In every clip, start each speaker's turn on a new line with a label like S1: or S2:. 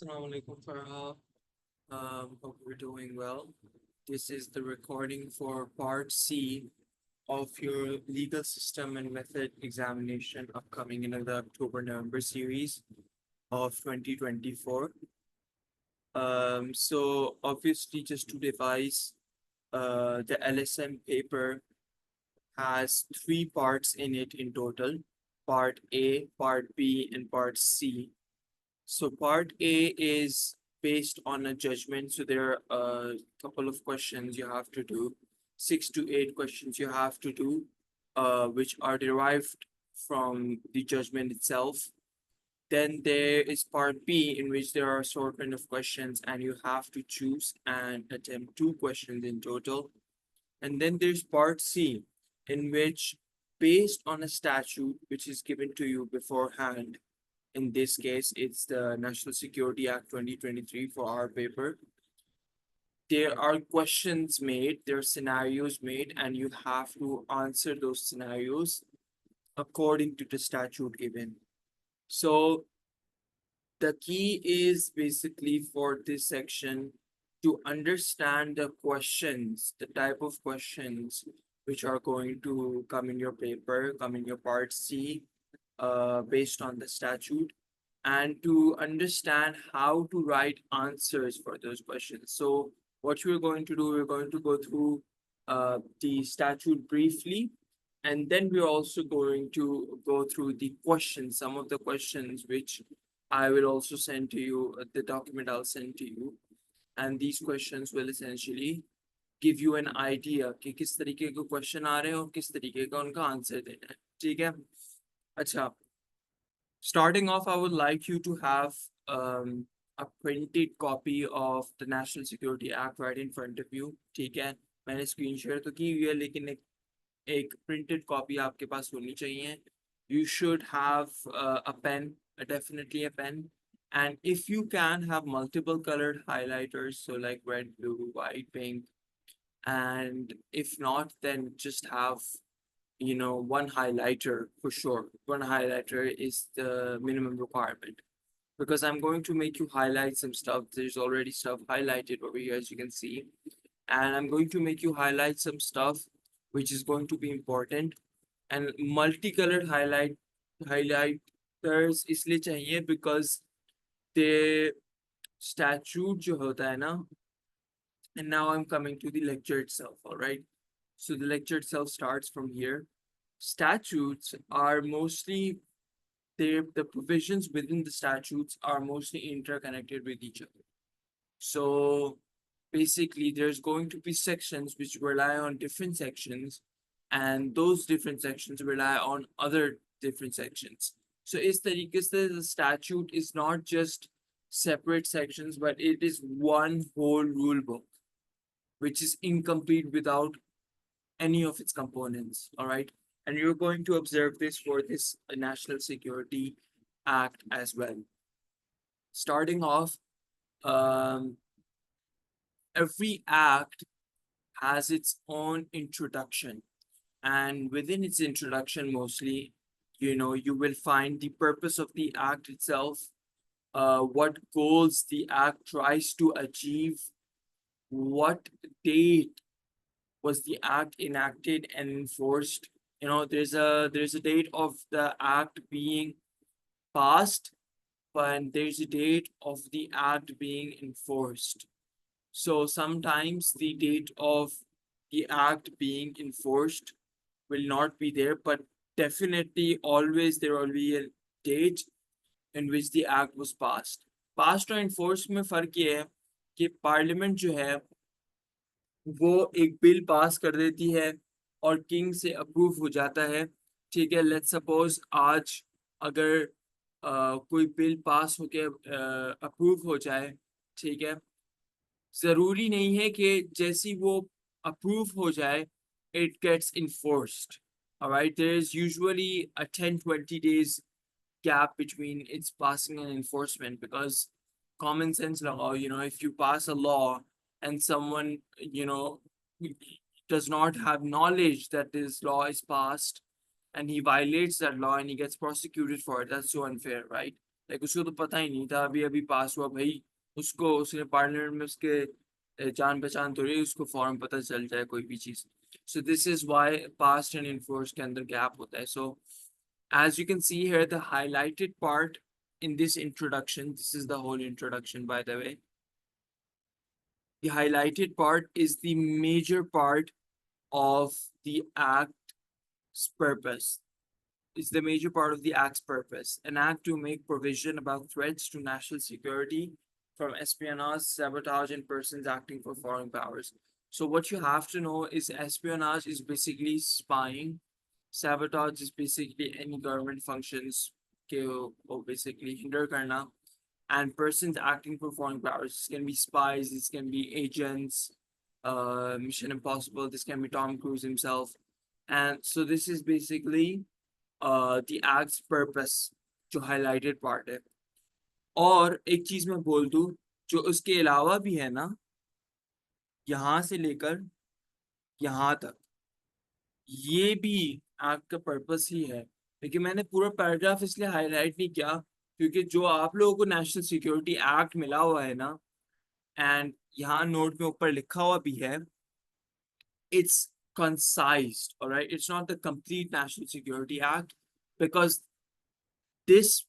S1: Assalamu alaikum, Farha. Hope you're doing well. This is the recording for part C of your legal system and method examination upcoming in the October-November series of 2024. So obviously just to devise, the LSM paper has three parts in it in total, part A, part B, and part C. So part A is based on a judgment. So there are a couple of questions you have to do, 6 to 8 questions you have to do, which are derived from the judgment itself. Then there is part B, in which there are assortment of questions, and you have to choose and attempt 2 questions in total. And then there's part C, in which, based on a statute which is given to you beforehand, in this case, it's the National Security Act 2023 for our paper. There are questions made, there are scenarios made, and you have to answer those scenarios according to the statute given. So the key is basically for this section to understand the questions, the type of questions which are going to come in your paper, come in your part C, based on the statute, and to understand how to write answers for those questions. So what we're going to do, we're going to go through the statute briefly, and then we're also going to go through the questions, some of the questions which I will also send to you, the document I'll send to you. And these questions will essentially give you an idea कि किस तरीके के question आ रहे हैं और किस तरीके का उनका आंसर देना है. ठीक है. अच्छा, starting off, I would like you to have a printed copy of the National Security Act right in front of you. ठीक है, मैंने screen share तो की हुई है, लेकिन एक printed copy आपके पास होनी चाहिए. You should have a pen, definitely a pen. And if you can have multiple colored highlighters, so like red, blue, white, pink, and if not, then just have one highlighter for sure. One highlighter is the minimum requirement, because I'm going to make you highlight some stuff. There's already stuff highlighted over here, as you can see, and I'm going to make you highlight some stuff which is going to be important. And multicolored highlighters इसलिए चाहिए because the statute जो होता है ना, and now I'm coming to the lecture itself, all right? So the lecture itself starts from here. Statutes are mostly, the provisions within the statutes are mostly interconnected with each other. So basically, there's going to be sections which rely on different sections, and those different sections rely on other different sections. So is the statute is not just separate sections, but it is one whole rule book, which is incomplete without any of its components. All right. And you're going to observe this for this National Security Act as well. Starting off, every act has its own introduction. And within its introduction, mostly, you will find the purpose of the act itself, what goals the act tries to achieve, what date was the act enacted and enforced. There's a date of the act being passed, but there's a date of the act being enforced. So sometimes the date of the act being enforced will not be there, but definitely always there will be a date in which the act was passed. Passed और enforced में फर्क ये है कि parliament जो है वो एक बिल पास कर देती है और किंग से अप्रूव हो जाता है. ठीक है, लेट्स सपोज आज अगर कोई बिल पास होके अप्रूव हो जाए, ठीक है, जरूरी नहीं है कि जैसी वो अप्रूव हो जाए it gets enforced. All right, there is usually a 10-20 days gap between its passing and enforcement, because common sense law, if you pass a law and someone, does not have knowledge that this law is passed and he violates that law and he gets prosecuted for it, that's so unfair, right? Like उसको तो पता ही नहीं था, अभी अभी पास हुआ भाई, उसको उसने पार्लियामेंट में उसके जान पहचान तो रही, उसको फॉर्म पता चल जाए कोई भी चीज। So this is why past and enforce के अंदर गैप होता है। सो as you can see here, the highlighted part in this introduction, this is the whole introduction by the way, the highlighted part is the major part of the act's purpose. It's the major part of the act's purpose. An act to make provision about threats to national security from espionage, sabotage, and persons acting for foreign powers. So what you have to know is espionage is basically spying. Sabotage is basically any government functions or basically hinder karna. And persons acting for foreign powers. This can be spies, this can be agents, Mission Impossible, this can be Tom Cruise himself. And so this is basically the act's purpose, जो highlighted part है। और एक चीज मैं बोल दूं, जो उसके अलावा भी है ना, यहाँ से लेकर यहाँ तक, ये भी एक्ट का पर्पस ही है। लेकिन मैंने पूरा पैराग्राफ इसलिए हाईलाइट नहीं किया क्योंकि जो आप लोगों को नेशनल सिक्योरिटी एक्ट मिला हुआ है ना, एंड यहाँ नोट में ऊपर लिखा हुआ भी है, it's concised, all right? It's not the complete National Security Act because this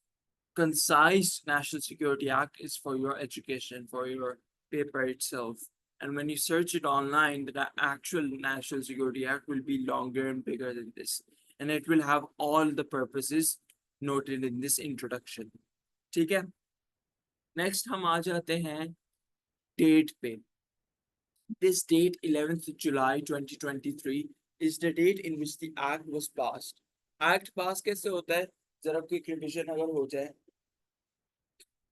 S1: concise National Security Act is for your education, for your paper itself. And when you search it online, the actual National Security Act will be longer and bigger than this. And it will have all the purposes noted in this introduction. ठीक है? Next हम आ जाते हैं date पे। This date, 11th July 2023, is the date in which the act was passed. Act pass कैसे होता है? जरा क्विक रिविजन अगर हो जाए।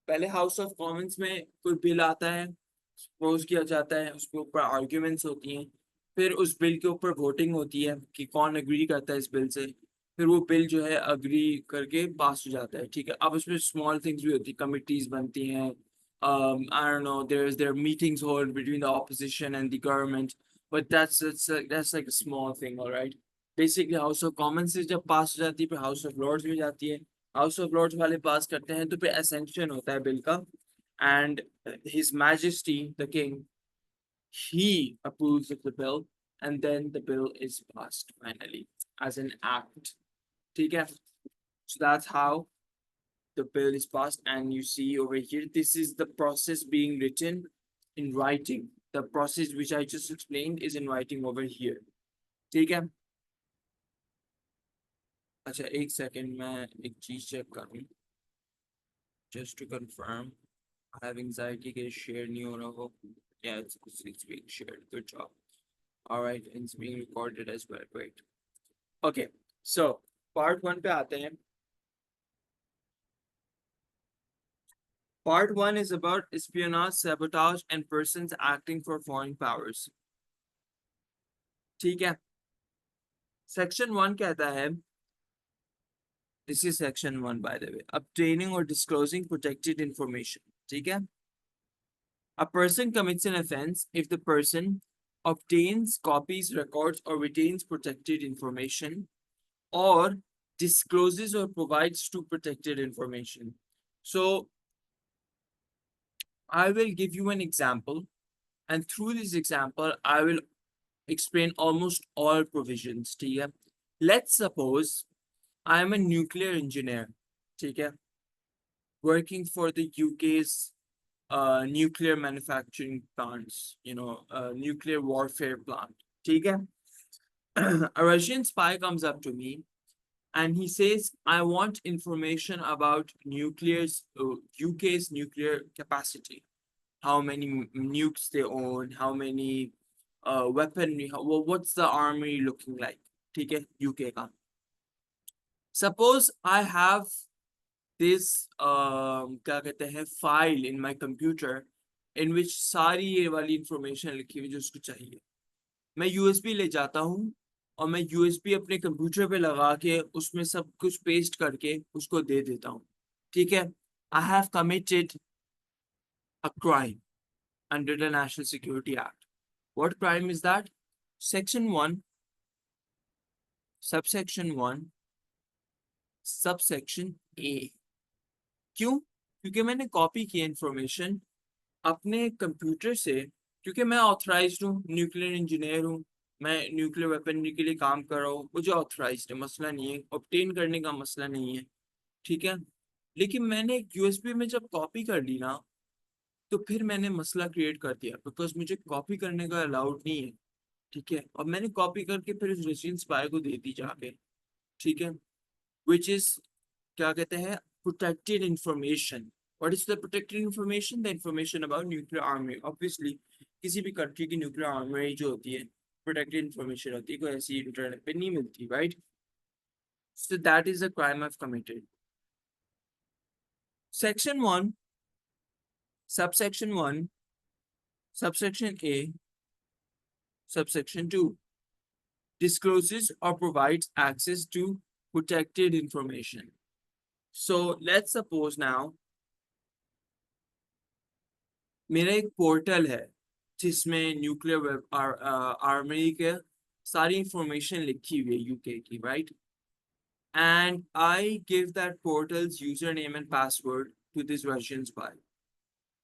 S1: पहले हाउस ऑफ कॉमन्स में कोई बिल आता है, प्रपोज किया जाता है, उसके ऊपर आर्ग्यूमेंट्स होती हैं, फिर उस बिल के ऊपर वोटिंग होती है कि कौन अग्री करता है इस बिल से, फिर वो बिल जो है अग्री करके पास हो जाता है। ठीक है, अब उसमें स्मॉल थिंग्स भी होती है, कमिटीज बनती हैं, I don't know, there are meetings held between the opposition and the government, but that's like a small thing, all right. Basically house of Commons से जब पास हो जाती है, फिर हाउस ऑफ लॉर्ड्स में जाती है, हाउस ऑफ लॉर्ड्स वाले पास करते हैं, तो फिर असेंशन होता है बिल का, and His Majesty the King, he approves of the bill, and then the bill is passed finally as an act. ठीक है? So that's how the bill is passed, and you see over here, this is the process being written in writing. The process which I just explained is in writing over here. ठीक है? अच्छा एक second, मैं एक चीज check करूं just to confirm. I have anxiety के share नहीं हो रहा हो। Yeah, it's being shared. Good job. All right, and it's being recorded as well. Great. Okay, so part one पे आते हैं। Part one is about espionage, sabotage, and persons acting for foreign powers. ठीक है? Section one कहता है, this is section one by the way, obtaining or disclosing protected information. ठीक है? A person commits an offense if the person obtains, copies, records, or retains protected information, or discloses or provides to protected information. So I will give you an example, and through this example, I will explain almost all provisions. ठीक है? Let's suppose I am a nuclear engineer, ठीक है, working for the UK's nuclear manufacturing plants, nuclear warfare plant. ठीक है? A Russian spy comes up to me and he says, I want information about UK's nuclear capacity. How many nukes they own, how many weaponry, what's the army looking like? ठीक है, UK का. Suppose I have this क्या कहते हैं file in my computer in which सारी ये वाली information लिखी हुई जो उसको चाहिए। मैं USB ले जाता हूँ और मैं USB अपने कंप्यूटर पे लगा के उसमें सब कुछ पेस्ट करके उसको दे देता हूँ। ठीक है? I have committed a crime under the National Security Act. What crime is that? Section 1, subsection 1, subsection A. क्यों? क्योंकि मैंने कॉपी की इंफॉर्मेशन अपने कंप्यूटर से, क्योंकि मैं ऑथराइज्ड हूँ, न्यूक्लियर इंजीनियर हूँ, मैं न्यूक्लियर वेपनरी के लिए काम कर रहा हूँ, मुझे ऑथराइज्ड है, मसला नहीं है, ऑब्टेन करने का मसला नहीं है, ठीक है। लेकिन मैंने यूएसबी में जब कॉपी कर ली ना, तो फिर मैंने मसला क्रिएट कर दिया, बिकॉज मुझे कॉपी करने का अलाउड नहीं है, ठीक है। और मैंने कॉपी करके फिर उस रशियन स्पाई को दे दी जाके, ठीक है, विच इज, क्या कहते हैं, protected information. What is the protected information? The information about nuclear army. Obviously किसी भी कंट्री की न्यूक्लियर आर्मी जो होती है, प्रोटेक्टेड इंफॉर्मेशन होती है, कोई ऐसी इंटरनेट पे नहीं मिलती, right? So that is the crime I've committed. Section 1, subsection 1, subsection A, subsection 2 discloses or provides access to protected information. So let's suppose now मेरा एक पोर्टल है जिसमें न्यूक्लियर आर्मरी के सारी इंफॉर्मेशन लिखी हुई है यूके की, right? And I give that portals user name and password to this version spy.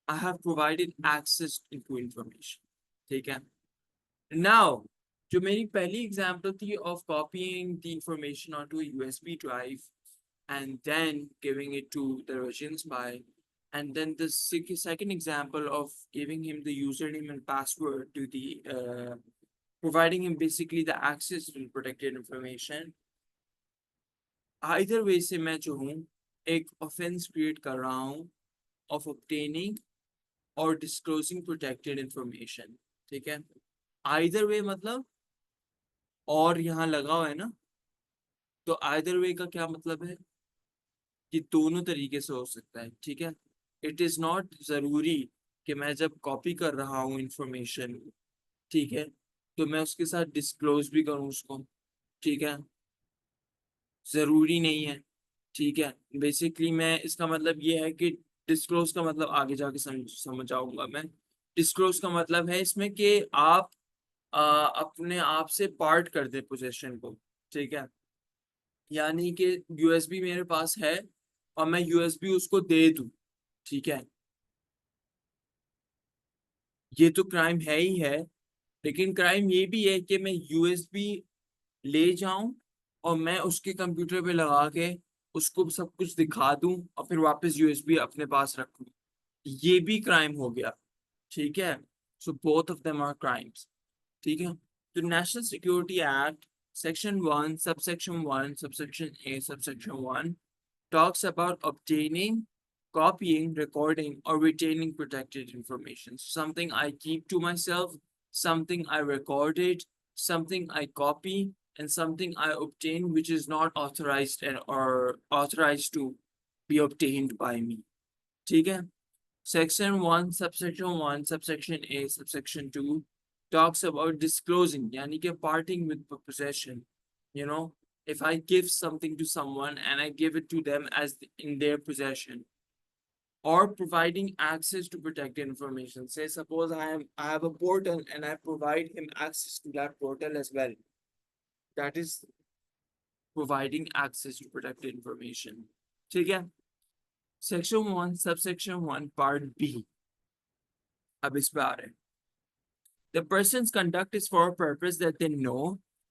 S1: I have provided access into information, ठीक है। नाउ जो मेरी पहली एग्जांपल थी of copying the information onto a USB drive and then giving it to the Russian spy, and then the second example of giving him the username and password to the providing him basically the access to protected information. Either way से मैं जो हूँ एक offense create कर रहा हूँ of obtaining or disclosing protected information, ठीक है। either way मतलब और यहाँ लगा हुआ है ना, तो either way का क्या मतलब है कि दोनों तरीके से हो सकता है, ठीक है। इट इज नॉट जरूरी कि मैं जब कॉपी कर रहा हूँ इंफॉर्मेशन, ठीक है, तो मैं उसके साथ डिस्क्लोज भी करूँ उसको, ठीक है, जरूरी नहीं है, ठीक है। बेसिकली मैं, इसका मतलब ये है कि डिस्क्लोज का मतलब आगे जाके समझ आऊंगा मैं। डिस्क्लोज का मतलब है इसमें कि आप अपने आप से पार्ट कर दे पोजेशन को, ठीक है। यानी कि यूएसबी मेरे पास है और मैं यूएसबी उसको दे दूं, ठीक है, ये तो क्राइम है ही है। लेकिन क्राइम ये भी है कि मैं यूएसबी ले जाऊं और मैं उसके कंप्यूटर पे लगा के उसको सब कुछ दिखा दूं और फिर वापस यूएसबी अपने पास रखूं, ये भी क्राइम हो गया, ठीक है। So both of them are crimes, ठीक है। तो national security act section 1 subsection 1 subsection A subsection 1 talks about obtaining, copying, recording, or retaining protected information. Something I keep to myself, something I recorded, something I copy, and something I obtain which is not authorized and or authorized to be obtained by me. ठीक है? Section 1, subsection 1, subsection A, subsection 2 talks about disclosing, yani ke parting with possession. You know, if I give something to someone and I give it to them as in their possession, or providing access to protected information. Say, suppose I have a portal and I provide him access to that portal as well. That is providing access to protected information. ठीक है? Section 1, subsection 1, part B. अब इस पे आ रहे हैं. The person's conduct is for a purpose that they know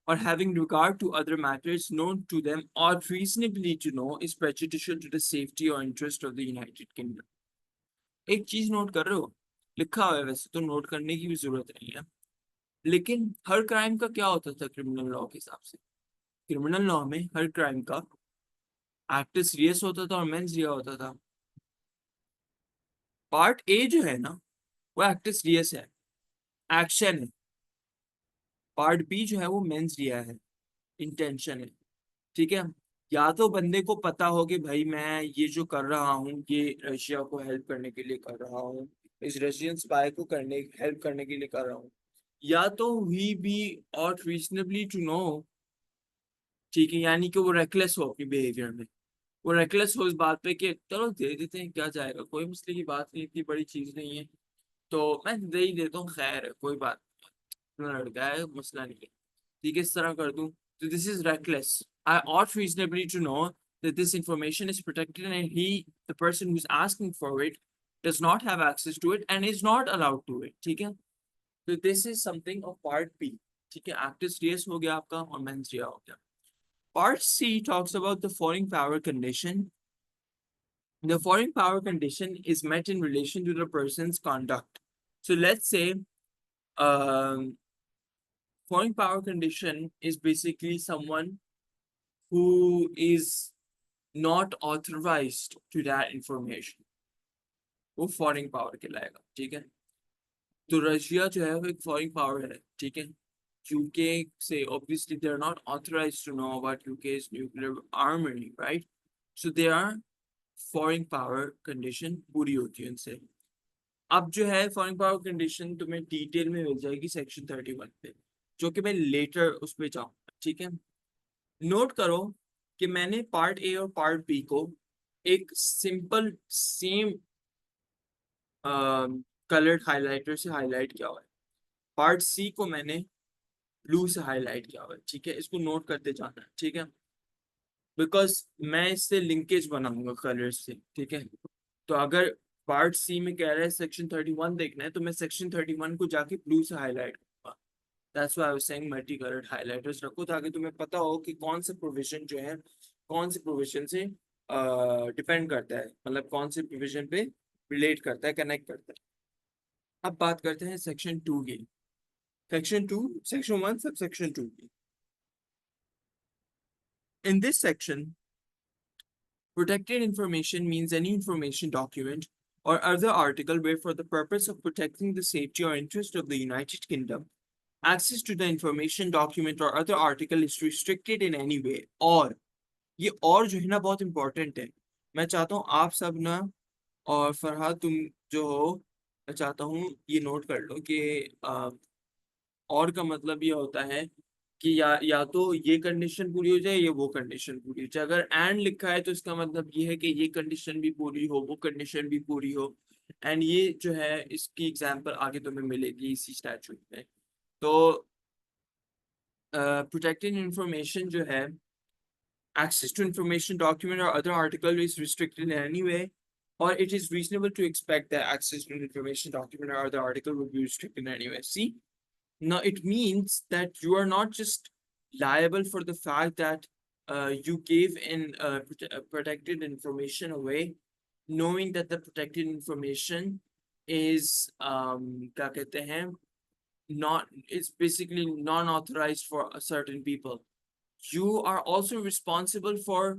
S1: or having regard to other matters known to them or reasonably to know is prejudicial to the safety or interest of the United Kingdom. एक चीज note कर रहे हो, लिखा हुआ है, वैसे तो नोट करने की भी जरूरत नहीं है, लेकिन हर क्राइम का क्या होता था क्रिमिनल लॉ के हिसाब से? क्रिमिनल लॉ में हर क्राइम का एक्ट सीरियस होता था और मेंस रिया होता था। पार्ट ए जो है ना, वो एक्ट सीरियस है, एक्शन है। पार्ट बी जो है वो मेंस रिया है, इंटेंशन है, ठीक है। या तो बंदे को पता हो कि भाई मैं ये जो कर रहा हूँ ये रशिया को हेल्प करने के लिए कर रहा हूँ, इस रशियन स्पाई को करने हेल्प करने के लिए कर रहा हूँ, या तो ही बी और रीजनेबली टू नो, ठीक है, यानी कि वो रेकलेस हो अपनी बिहेवियर में, वो रेकलेस हो इस बात पे कि चलो दे देते हैं, क्या जाएगा, कोई मसले की बात नहीं, इतनी बड़ी चीज नहीं है, तो मैं दे ही देता हूँ, खैर है, कोई बात नहीं, अपना लड़का है, मसला नहीं है, ठीक है, इस तरह कर दूं, तो this is reckless. I ought reasonably to know that this information is protected and the person who's asking for it, does not have access to it and is not allowed to it. ठीक है? So this is something of part B. ठीक है? Actus reus हो गया आपका और mens rea हो गया. Part C talks about the foreign power condition. The foreign power condition is met in relation to the person's conduct. So let's say foreign power condition is basically someone who is not authorized to that information. वो foreign power कहलाएगा. ठीक है? तो Russia जो है वो एक foreign power है. ठीक है? UK say obviously they're not authorized to know about UK's nuclear armory, right? So they are foreign power condition पूरी होती है उनसे. अब जो है foreign power condition तुम्हें डिटेल में मिल जाएगी सेक्शन 31 पे, जो कि मैं लेटर उस पे जाऊंगा. ठीक है? नोट करो कि मैंने पार्ट ए और पार्ट बी को एक सिंपल सेम कलर्ड हाइलाइटर से हाईलाइट किया हुआ है. पार्ट सी को मैंने ब्लू से हाईलाइट किया हुआ है. ठीक है? इसको नोट करते जाना है. ठीक है? बिकॉज मैं इससे लिंकेज बनाऊंगा कलर से. ठीक है? तो अगर पार्ट सी में कह रहा है सेक्शन 31 देखना है, तो मैं सेक्शन 31 को जाके ब्लू से हाईलाइट करूंगा. That's why I was saying multi coloured highlighters रखो, ताकि तुम्हें पता हो कि कौन से प्रोविजन जो है कौन से प्रोविजन से डिपेंड करता है, मतलब कौन से प्रोविजन पे रिलेट करता है, कनेक्ट करता है. अब बात करते हैं सेक्शन 2 की. सेक्शन 2, सेक्शन 1 सब सेक्शन 2 की. In this section, protected information means any information, document, or other article where for the purpose of protecting the safety or interest of the United Kingdom, access to the information, document, or other article is restricted in any way. और ये और जो है ना बहुत important है. मैं चाहता हूँ आप सब ना, और फरहाद तुम जो हो, मैं चाहता हूँ ये नोट कर लो कि और का मतलब ये होता है कि या तो ये कंडीशन पूरी हो जाए या वो कंडीशन पूरी हो जाए. अगर एंड लिखा है तो इसका मतलब ये है कि ये कंडीशन भी पूरी हो, वो कंडीशन भी पूरी हो. एंड ये जो है इसकी एग्जांपल आगे तुम्हें मिलेगी इसी स्टैट्यूट में. तो प्रोटेक्टेड इंफॉर्मेशन जो है, access to information, document, or other article is restricted in any way, or it is reasonable to expect that access to information, document, or other article will be restricted in any way. See, now it means that you are not just liable for the fact that you gave in protected information away, knowing that the protected information is क्या कहते हैं, not, it's basically non-authorized for certain people. You are also responsible for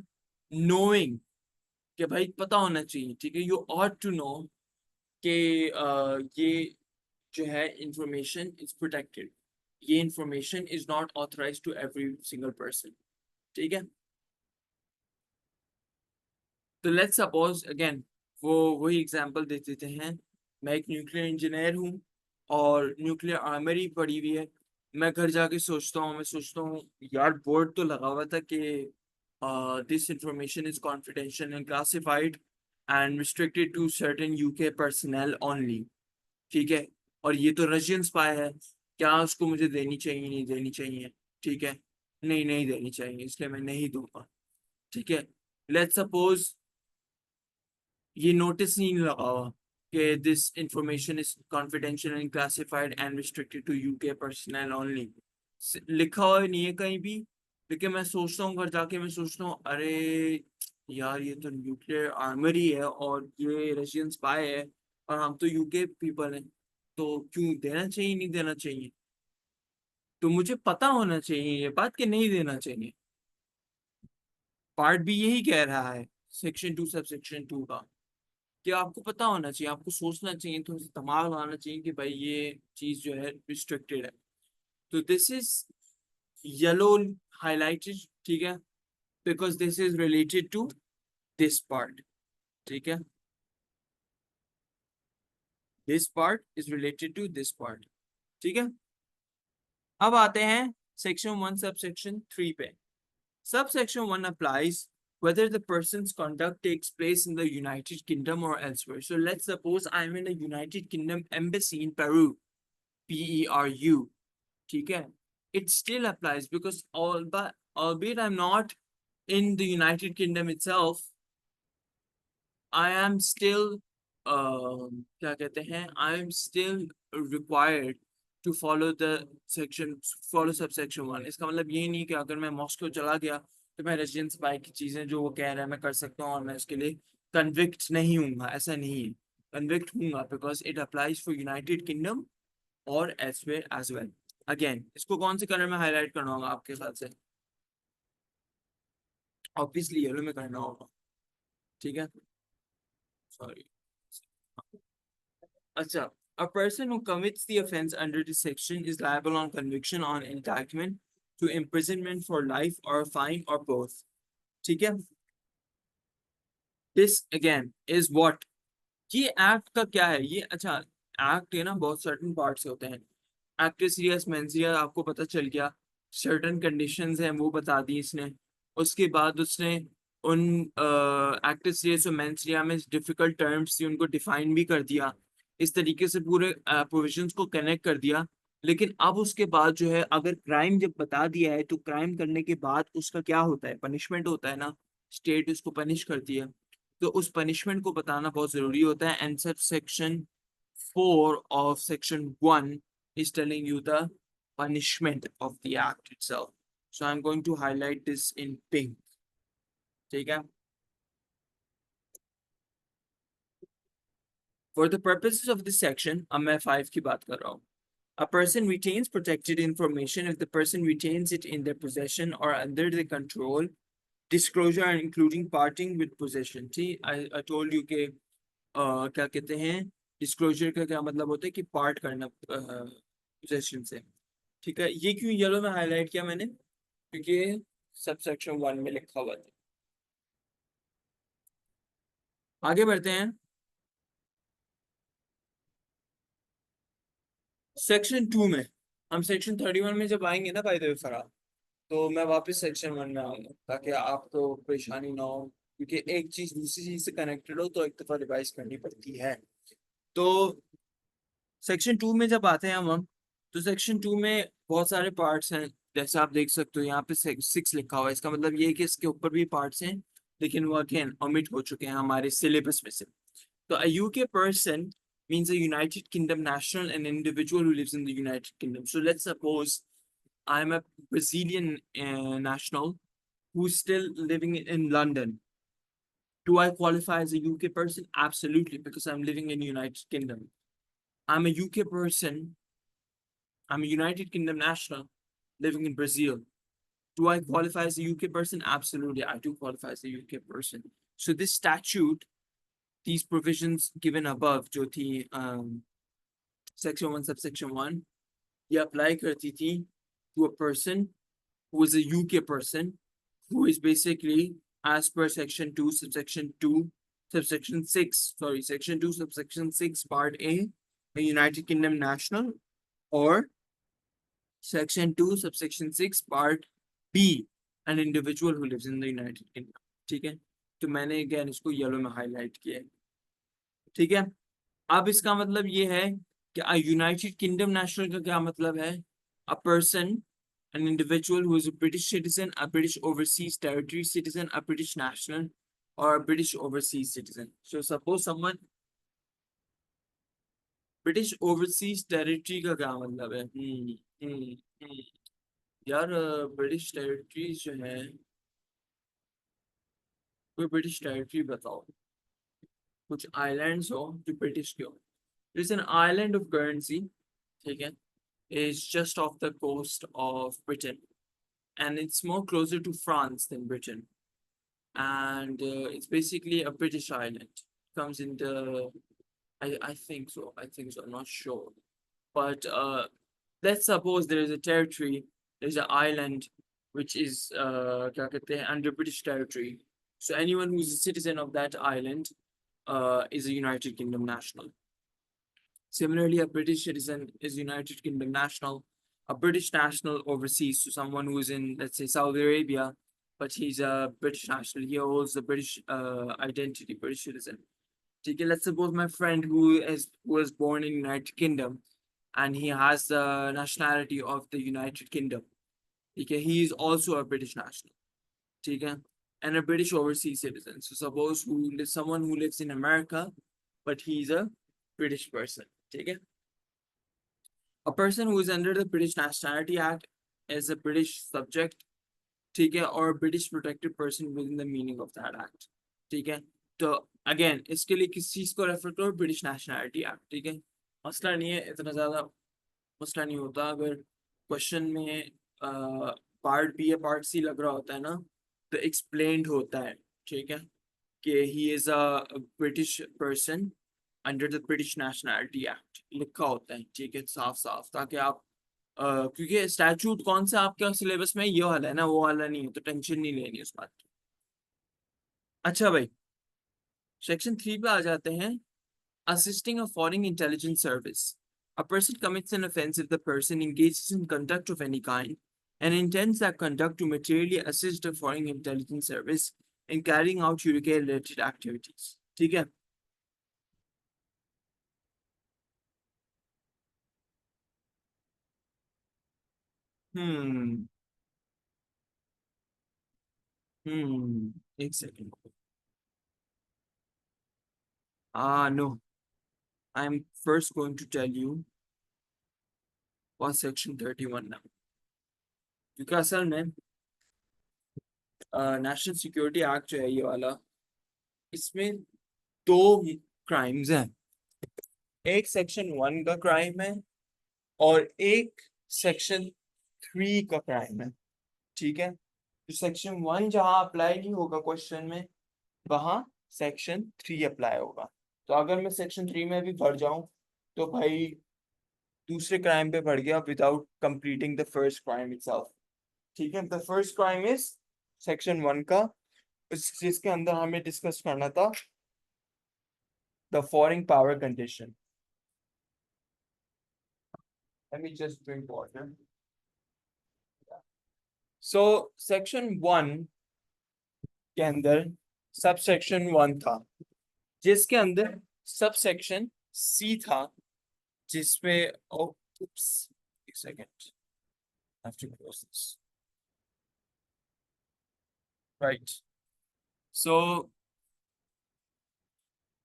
S1: knowing कि भाई पता होना चाहिए. ठीक है? You ought to know कि ये जो है information is protected. ये information is not authorized to every single person. ठीक है? तो let's suppose again वही एग्जांपल दे देते हैं. मैं एक न्यूक्लियर इंजीनियर हूँ और न्यूक्लियर आर्मरी पड़ी हुई है. मैं घर जाके मैं सोचता हूँ यार बोर्ड तो लगा हुआ था कि this information is confidential and classified and restricted to certain UK personnel only. ठीक है? और ये तो रशियन स्पाई है, क्या उसको मुझे देनी चाहिए, नहीं देनी चाहिए? ठीक है? नहीं देनी चाहिए, इसलिए मैं नहीं दूंगा. ठीक है? लेट्स सपोज ये नोटिस नहीं लगा हुआ कि this information is confidential and classified and restricted to UK personnel only. लिखा हुआ नहीं है कहीं भी, लेकिन मैं सोचता हूँ घर जाके, मैं सोचता हूँ अरे यार ये तो न्यूक्लियर आर्मरी है और ये रशियन स्पाई है और हम तो यूके पीपल हैं, तो क्यों देना चाहिए, नहीं देना चाहिए? तो मुझे पता होना चाहिए ये बात कि नहीं देना चाहिए. पार्ट बी यही कह रहा है सेक्शन 2 सब सेक्शन 2 का, कि आपको पता होना चाहिए, आपको सोचना चाहिए, थोड़ा सा दिमाग लगाना चाहिए कि भाई ये चीज जो है रिस्ट्रिक्टेड है. तो दिस इज येलो हाईलाइटेड. ठीक है? Because this is related to this part. ठीक है? This part is related to this part. ठीक है? अब आते हैं सेक्शन 1 सब सेक्शन 3 पे. Subsection 1 applies whether the person's conduct takes place in the United Kingdom or elsewhere. So let's suppose I'm in a United Kingdom embassy in Peru, PERU. ठीक है? It still applies because albeit I'm not in the United Kingdom itself, I am still, क्या कहते हैं, I am still required to follow the section, follow subsection 1. इसका मतलब ये नहीं कि अगर मैं मॉस्को चला गया तो मैं रेजिडेंस बाइक की चीज़ें जो वो कह रहा है मैं कर सकता हूँ और मैं उसके लिए कन्विक्ट नहीं हूँगा, ऐसा नहीं है। कन्विक्ट हूँगा because it applies for United Kingdom और एल्सवेयर एज वेल। अगेन इसको कौन से कलर में हाईलाइट करना होगा आपके साथ से? ऑब्वियसली येलो में करना होगा, ठीक है, सॉरी। अच्छा, a person who commits the offense under this section is liable on conviction on indictment to imprisonment for life or fine or both. ठीक है? This again is what? ये एक्ट का क्या है ये? अच्छा, एक्ट है ना, बहुत सर्टन पार्ट्स होते हैं। एक्टिव सीरियस मेंसिया आपको पता चल गया, सर्टन कंडीशंस हैं वो बता दी इसने। उसके बाद उसने उन एक्टिव सीरियस और मेंसिया में डिफिकल्ट टर्म्स थी उनको डिफाइन भी कर दिया, इस तरीके से पूरे प्रोविजंस को कनेक्ट कर दिया। लेकिन अब उसके बाद जो है, अगर क्राइम जब बता दिया है तो क्राइम करने के बाद उसका क्या होता है? पनिशमेंट होता है ना, स्टेट उसको पनिश करती है, तो उस पनिशमेंट को बताना बहुत जरूरी होता है। And sub section 4 of section 1 is telling you the punishment of the act itself. So I'm going to highlight this in pink. ठीक है? For the purposes of this section, अब मैं 5 की बात कर रहा हूँ। A person retains protected information if the person retains it in their possession or under their control, disclosure including parting with possession. See, I told you कि क्या कहते हैं, डिस्क्लोजर का क्या मतलब होता है कि पार्ट करना पोजेशन से। ठीक है, ये क्यों येलो में हाईलाइट किया मैंने? क्योंकि सब सेक्शन 1 में लिखा हुआ था। आगे बढ़ते हैं। सेक्शन 2 में, हम सेक्शन 31 में जब आएंगे ना बाय द वे फरहान, तो मैं वापस सेक्शन 1 में आऊंगा ताकि आपको परेशानी ना हो, क्योंकि एक चीज दूसरी चीज से कनेक्टेड हो तो एक दफा रिवाइज करनी पड़ती है। तो सेक्शन 2 में जब आते हैं हम, तो सेक्शन 2 में बहुत सारे पार्ट्स हैं, जैसे आप देख सकते हो यहाँ पे 6 लिखा हुआ है। इसका मतलब ये है कि इसके ऊपर भी पार्ट्स हैं, लेकिन वो अगेन ओमिट हो चुके हैं हमारे सिलेबस में से। तो a UK person means a United Kingdom national, an individual who lives in the United Kingdom. So let's suppose I'm a Brazilian national who's still living in London. Do I qualify as a UK person? Absolutely, because I'm living in the United Kingdom. I'm a UK person. I'm a United Kingdom national living in Brazil. Do I qualify as a UK person? Absolutely, I do qualify as a UK person. So this statute, these provisions given above, जो थी section 1 subsection 1, ये apply करती थी to a person who is a UK person who is basically, as per section 2 subsection 2 subsection 6, sorry, section 2 subsection 6 part A United Kingdom national, or section 2 subsection 6 part B an individual who lives in the United Kingdom. ठीक है, तो मैंने again इसको yellow में highlight किया है। ठीक है, अब इसका मतलब ये है कि यूनाइटेड किंगडम नेशनल का क्या मतलब है? A person, an individual who is a British citizen, a British overseas territory citizen, a British national, or a British overseas citizen. So suppose someone, British overseas territory का क्या मतलब है? हम्म यार, British territory जो है, कोई ब्रिटिश टेरिटरी बताओ, कुछ आइलैंड्स हो जो ब्रिटिश के हो। There's an island of Guernsey, ठीक है, is just off the coast of Britain, and it's more closer to France than Britain, and it's basically a British island. Comes in the, I think so. I think so. I'm not sure, but let's suppose there is a territory, there's an island which is क्या कहते हैं, under British territory. So anyone who's a citizen of that island is a United Kingdom national. Similarly, a British citizen is United Kingdom national. A British national overseas, so someone who is in, let's say, Saudi Arabia, but he's a British national. He holds the British identity, British citizen. Okay, let's suppose my friend who was born in United Kingdom, and he has the nationality of the United Kingdom. Okay, he is also a British national. ठीक है, and a British overseas citizen. So suppose someone who lives in America, but he's a British person. ठीक है? A person who is under the British Nationality Act is a British subject, ठीक है, और British protected person within the meaning of that act, ठीक है. तो again इसके लिए किस चीज को रेफर करो, ब्रिटिश नेशनैलिटी एक्ट, ठीक है. मसला नहीं है, इतना ज्यादा मसला नहीं होता अगर क्वेश्चन में पार्ट बी या पार्ट सी लग रहा होता है ना, तो एक्सप्लेन्ड होता है, ठीक है, कि he is a British person under the British nationality act लिखा होता है, ठीक है, साफ साफ, ताकि आप क्योंकि स्टैचूट कौन सा आपका सिलेबस में ये वाला है ना, वो वाला नहीं है, तो टेंशन नहीं लेनी उस बात की. अच्छा भाई, सेक्शन 3 पे आ जाते हैं. Assisting a foreign intelligence service. A person commits an offense if the person engages in conduct of any kind and intends that conduct to materially assist a foreign intelligence service in carrying out UK-related activities. ठीक है. हम्म एक second. No, I'm first going to tell you what section 31 now. क्योंकि असल में national security act जो है ये वाला, इसमें दो क्राइम्स हैं. एक सेक्शन 1 का क्राइम है और एक सेक्शन 3 का क्राइम है, ठीक है. तो सेक्शन 1 जहाँ अप्लाई नहीं होगा क्वेश्चन में, वहाँ सेक्शन 3 अप्लाई होगा. तो अगर मैं सेक्शन 3 में भी भर जाऊं तो भाई दूसरे क्राइम पे भर गया without completing the first crime itself, ठीक है. The first crime is section 1 का, जिसके अंदर हमें डिस्कस करना था the foreign power condition. Let me just drink water. So section 1 के अंदर सब सेक्शन 1 था, जिसके अंदर सब सेक्शन सी था, जिसमें oops, एक second, I have to close this. Right. So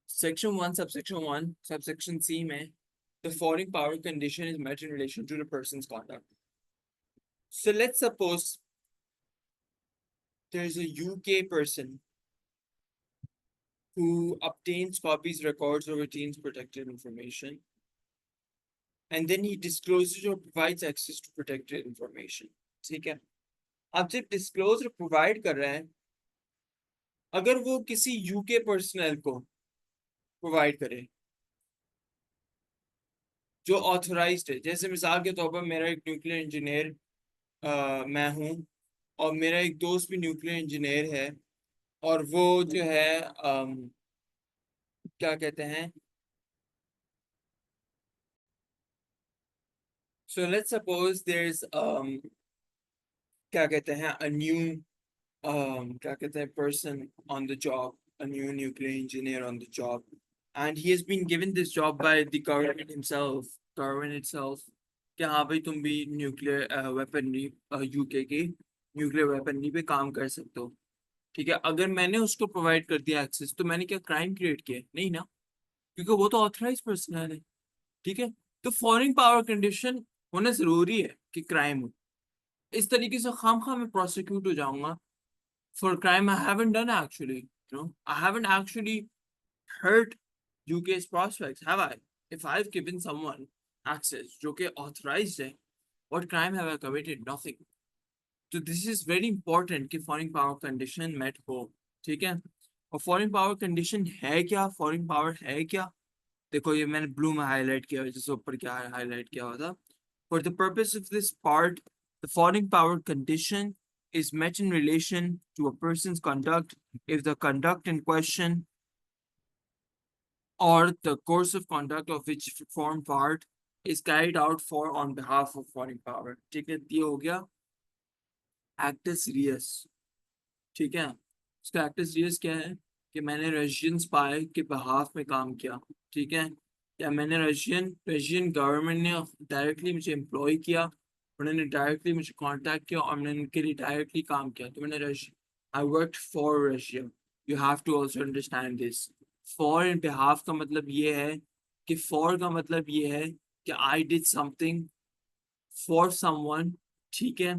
S1: section 1 subsection 1 subsection C में the foreign power condition is met in relation to the person's conduct. So let's suppose there's a UK person who obtains copies, records, or retains protected information, and then he discloses or provides access to protected information. ठीक है. अब जब disclose और provide कर रहे हैं, अगर वो किसी यूके पर्सनल को प्रोवाइड करे जो ऑथोराइज्ड है, जैसे मिसाल के तौर पर मेरा एक न्यूक्लियर इंजीनियर मैं हूँ, और मेरा एक दोस्त भी न्यूक्लियर इंजीनियर है, और वो जो है क्या कहते हैं, so let's suppose there is क्या कहते हैं अ न्यू क्या कहते हैं person on the job, a new nuclear engineer on the job, and he has been given this job by the government itself, कि हाँ भाई तुम भी न्यूक्लियर वेपनरी यूके की न्यूक्लियर वेपनरी पे काम कर सकते हो, ठीक है. अगर मैंने उसको प्रोवाइड कर दिया एक्सेस, तो मैंने क्या क्राइम क्रिएट किया? नहीं ना, क्योंकि वो तो ऑथराइज पर्सन है, ठीक है. तो फॉरेन पावर कंडीशन होना जरूरी है कि क्राइम हो. इस तरीके से खाम खा मैं प्रोसिक्यूट हो जाऊंगा for a crime I haven't done actually. I haven't actually hurt UK's prospects, have I? If I've given someone access, जो कि authorized है, what crime have I committed? Nothing. So this is very important कि foreign power condition met हो, ठीक है. और foreign power condition है क्या? foreign power है क्या? देखो ये मैंने blue में highlight किया, जैसे ऊपर क्या highlight किया हुआ था. For the purpose of this part, the foreign power condition is met in relation to a person's conduct if the conduct in question or the course of conduct of which form part is carried out for on behalf of foreign power. ठीक है, ये हो गया actus reus, ठीक है. इसका actus reus क्या है कि मैंने रशियन स्पाई के behalf में काम किया, ठीक है, या मैंने रशियन गवर्नमेंट ने डायरेक्टली मुझे एम्प्लॉय किया, उन्होंने डायरेक्टली मुझे कांटेक्ट किया और मैंने उनके लिए डायरेक्टली काम किया, तो मैंने I worked for Russia. You have to also understand this. For in behalf का मतलब ये है कि for का मतलब ये है कि I did something for someone, ठीक है?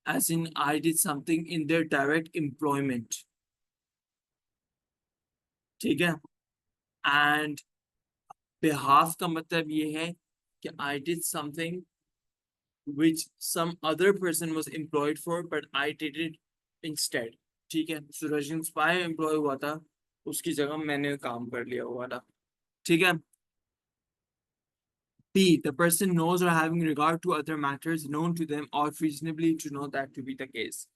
S1: As in I did something in their direct employment, ठीक है? And behalf का मतलब ये है कि I did something which some other person was employed for, but I did it instead. ठीक है? So Russian spy employ हुआ था, उसकी जगह मैंने काम कर लिया हुआ था. ठीक है? B. The person knows or having regard to other matters known to them ought reasonably to know that to be the case.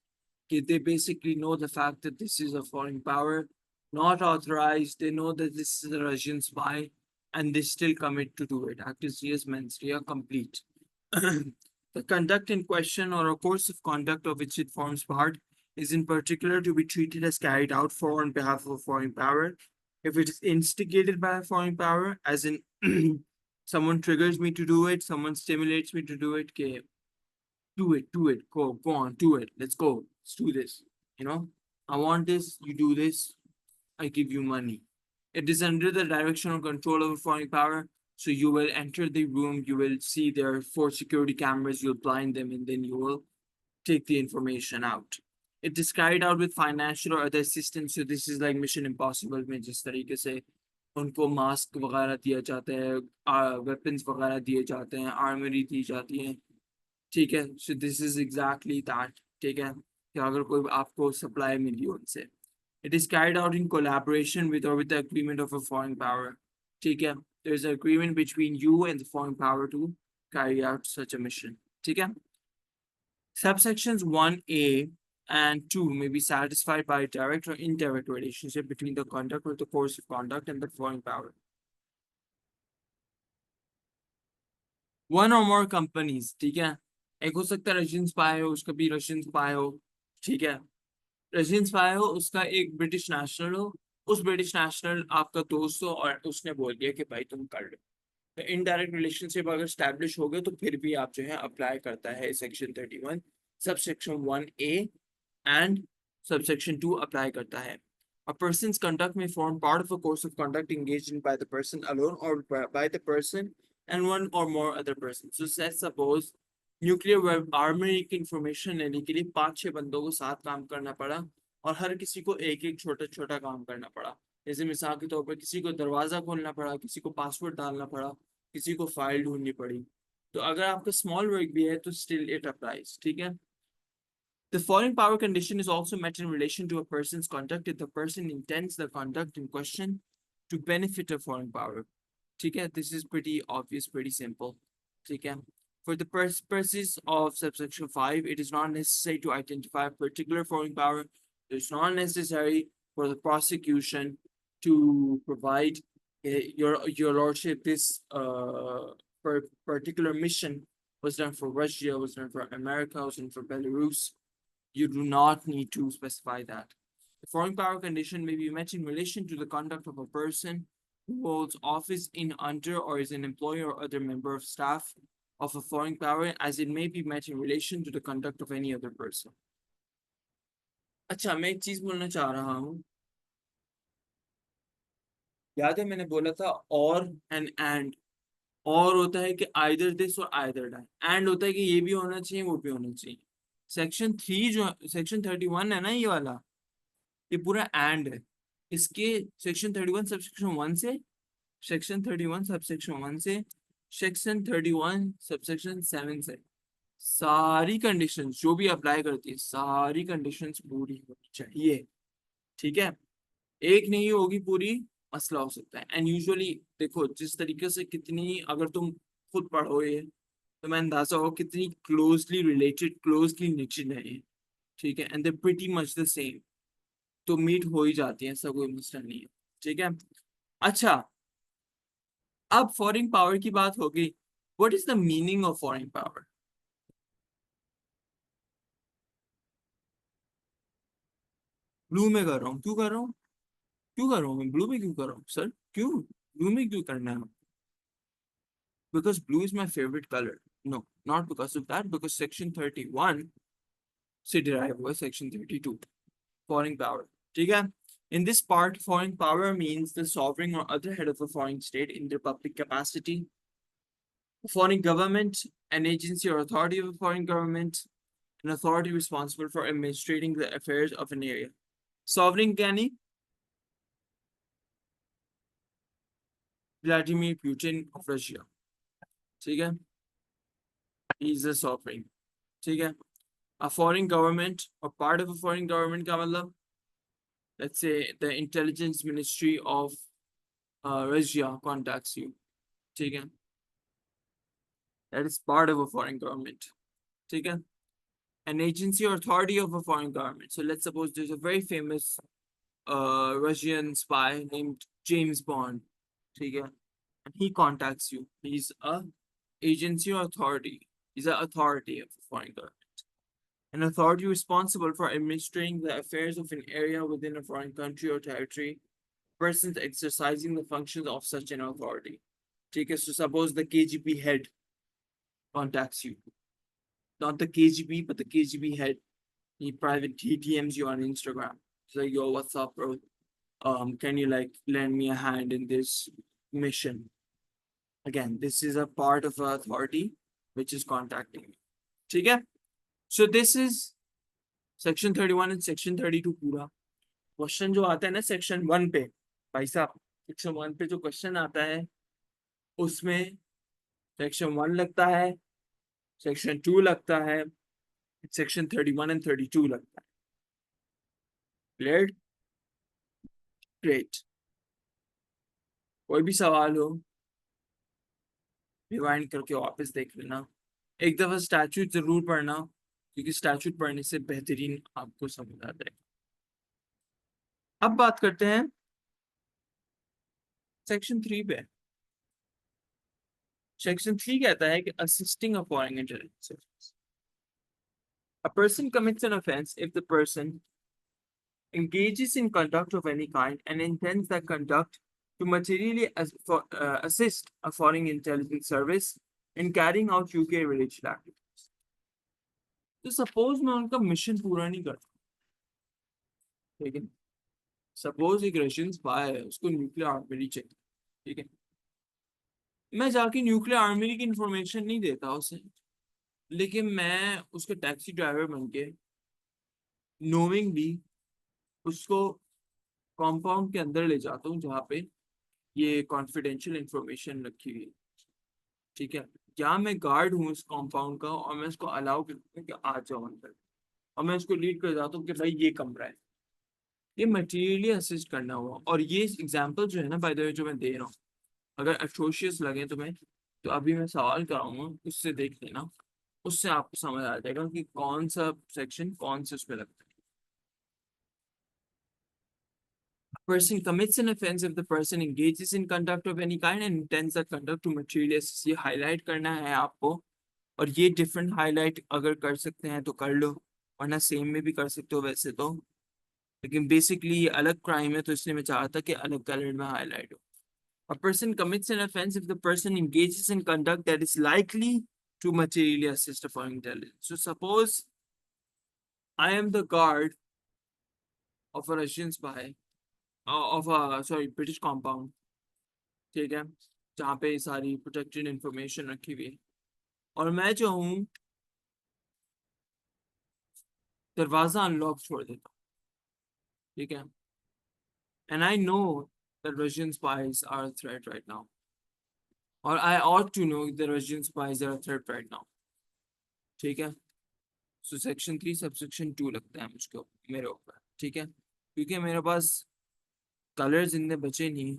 S1: Okay, they basically know the fact that this is a foreign power, not authorized. They know that this is a Russian spy, and they still commit to do it. Act is res mens rea complete. The conduct in question or a course of conduct of which it forms part is in particular to be treated as carried out for on behalf of a foreign power. If it is instigated by a foreign power, as in someone triggers me to do it, someone stimulates me to do it, okay, do it, go on, do it, let's go, let's do this. You know, I want this, you do this, I give you money. It is under the direction or control of a foreign power. So you will enter the room, you will see there are 4 security cameras, you'll blind them, and then you will take the information out. It is carried out with financial or other assistance. So this is like Mission Impossible में जिस तरीके से उनको mask वगैरह दिया जाता है, weapons वगैरह दिए जाते हैं, आर्मरी दी जाती है. ठीक है? So this is exactly that. ठीक है? कि अगर कोई आपको सप्लाई मिली हो उनसे. It is carried out in collaboration with or with the agreement of a foreign power. ठीक है? There is an agreement between you and the foreign power to carry out such a mission. ठीक है? Subsections 1A and 2 may be satisfied by a direct or indirect relationship between the conduct or the course of conduct and the foreign power. One or more companies, ठीक है? एक हो सकता है Russian spy हो, उसका भी रशियन स्पाई हो, ठीक है? रशियन स्पाई हो, उसका एक ब्रिटिश नेशनल हो, उस ब्रिटिश नेशनल आपका दोस्त हो और उसने बोल दिया कि भाई तुम कर लो. तो इनडायरेक्ट रिलेशनशिप अगर स्टैब्लिश हो गए तो फिर भी आप जो है अप्लाई करता है section 31, subsection 1A and subsection 2 apply करता है. A person's conduct may form part of a course of conduct engaged in by the person alone or by the person and one or more other persons. So let's suppose nuclear web armoury की information लेने के लिए 5-6 बंदों को साथ काम करना पड़ा और हर किसी को एक एक छोटा छोटा काम करना पड़ा. जैसे मिसाल के तौर पर किसी को दरवाजा खोलना पड़ा, किसी को पासवर्ड डालना पड़ा, किसी को फाइल ढूंढनी पड़ी. तो अगर आपका स्मॉल वर्क भी है तो स्टिल इट अप्लाइज. ठीक है? The foreign power condition is also met in relation to a person's conduct if the person intends the conduct in question to benefit a foreign power. Okay, this is pretty obvious, pretty simple. Okay, for the purposes of subsection 5, it is not necessary to identify a particular foreign power. It's not necessary for the prosecution to provide your lordship this particular mission was done for Russia, was done for America, was done for Belarus. You do not need to specify that. The foreign power condition may be met in relation to the conduct of a person who holds office in under or is an employee or other member of staff of a foreign power as it may be met in relation to the conduct of any other person. अच्छा, मैं एक चीज बोलना चाह रहा हूँ. याद है मैंने बोला था और एंड और होता है कि आइदर दिस और आइदर दैट, एंड होता है कि ये भी होना चाहिए वो भी होना चाहिए. सेक्शन 3 जो सेक्शन 31 है ना, ये वाला ये पूरा एंड है. इसके सेक्शन 31 सबसेक्शन 1 से, सेक्शन 31 सबसेक्शन 1 से, सेक्शन 31 सबसेक्शन 7 से सारी कंडीशंस जो भी अप्लाई करती है सारी कंडीशंस पूरी होनी चाहिए. ठीक है? एक नहीं होगी पूरी, मसला हो सकता है. एंड यूजुअली देखो जिस तरीके से कितनी अगर तुम खुद पढ़ो ये तो मैं अंदाजा हो कितनी क्लोजली रिलेटेड, क्लोजली निचिड है ये. ठीक है? And they pretty much the same. तो मीट हो ही जाती है, ऐसा कोई मसला नहीं है. ठीक है? अच्छा, अब फॉरेन पावर की बात होगी. What is the meaning of foreign power? Blue में कर रहा हूँ, क्यों कर रहा हूँ, क्यों कर रहा हूँ मैं ब्लू में, क्यों कर रहा हूँ सर, क्यों ब्लू में क्यों करना है? Because blue is my favourite colour. No, not because of that, because section 31 से डिराइव हुआ सेक्शन 32. foreign power. ठीक है? In this part, foreign power means the sovereign or other head of a foreign state in their public capacity. Foreign government, an agency or authority of a foreign government, an authority responsible for administrating the affairs of an area. Sovereign यानी Vladimir Putin of Russia. ठीक है? He is a sovereign. ठीक है? A foreign government or part of a foreign government का मतलब, let's say the intelligence ministry of Russia contacts you. ठीक है? That is part of a foreign government. ठीक है? An agency or authority of a foreign government. So let's suppose there's a very famous Russian spy named James Bond. ठीक है? And he contacts you. He's a agency or authority. He's an authority of a foreign government. An authority responsible for administering the affairs of an area within a foreign country or territory. Persons exercising the functions of such an authority. ठीक है? So suppose the KGB head contacts you. Not the KGB, but the KGB head. He DMs you on Instagram. He's like, yo, what's up, bro? Can you like lend me a hand in this mission? Again, this is a part of an authority which is contacting me. ठीक है? So this is section 31 and section 32 पूरा. Question जो आता है ना section 1 पे, भाई साहब, section 1 पे जो question आता है, उसमें section 1 लगता है, section 2 लगता है, section 31 and 32 लगता है. Cleared? Great. कोई भी सवाल हो, रिवाइंड करके वापस देख लेना. एक दफा स्टैट्यूट जरूर पढ़ना, क्योंकि स्टैट्यूट पढ़ने से बेहतरीन आपको समझ आ जाएगा. अब बात करते हैं सेक्शन 3 पे. सेक्शन 3 कहता है कि assisting a foreign intelligence service. A person commits an offense if the person engages in conduct of any kind and intends that conduct to materially assist a foreign intelligence service in carrying out UK related activities. तो suppose मैं उनका mission पूरा नहीं करता, ठीक है? Suppose एक Russian spy है, उसको न्यूक्लियर आर्मरी चाहिए, ठीक है? मैं जाके न्यूक्लियर आर्मरी की इंफॉर्मेशन नहीं देता उसे, लेकिन मैं उसका टैक्सी ड्राइवर बन के नोविंगली उसको कॉम्पाउंड के अंदर ले जाता हूँ जहाँ पे ये कॉन्फिडेंशियल इंफॉर्मेशन रखी हुई है, ठीक है? क्या मैं गार्ड हूँ इस कॉम्पाउंड का और मैं उसको अलाउ करता हूँ कि आ जाओ अंदर, और मैं उसको लीड कर जाता हूँ कि भाई ये कमरा है. ये मटेरियली असिस्ट करना हुआ. और ये एग्जांपल जो है ना, बाय द वे, जो मैं दे रहा हूँ, अगर एट्रोशियस लगे तुम्हें तो अभी मैं सवाल कराऊंगा, उससे देख लेना, उससे आपको समझ आ जाएगा कि कौन सा सेक्शन कौन से उसमें लगता है. Person commits an offense if the person engages in conduct of any kind and intends that conduct to materially assist. ये हाईलाइट करना है आपको, और ये डिफरेंट हाईलाइट अगर कर सकते हैं तो कर लो, वरना सेम में भी कर सकते हो वैसे तो, लेकिन बेसिकली ये अलग क्राइम है तो इसलिए मैं चाहता कि अलग कलर में हाईलाइट हो. A person commits an offense if the person engages in conduct that is likely to materially assist a foreign intelligence. So suppose I am the guard of a Russian spy, of a British compound, ठीक है, जहाँ पे सारी protected information रखी हुई है, और मैं जो हूँ दरवाजा अनलॉक छोड़ देता हूँ, ठीक है? And I know that Russian spies are a threat right now, or I ought to know the Russian spies are a threat right now, ठीक है? So section 3 subsection 2 लगता है मुझको मेरे ऊपर, ठीक है? क्योंकि मेरे पास कलर्स इतने बचे नहीं,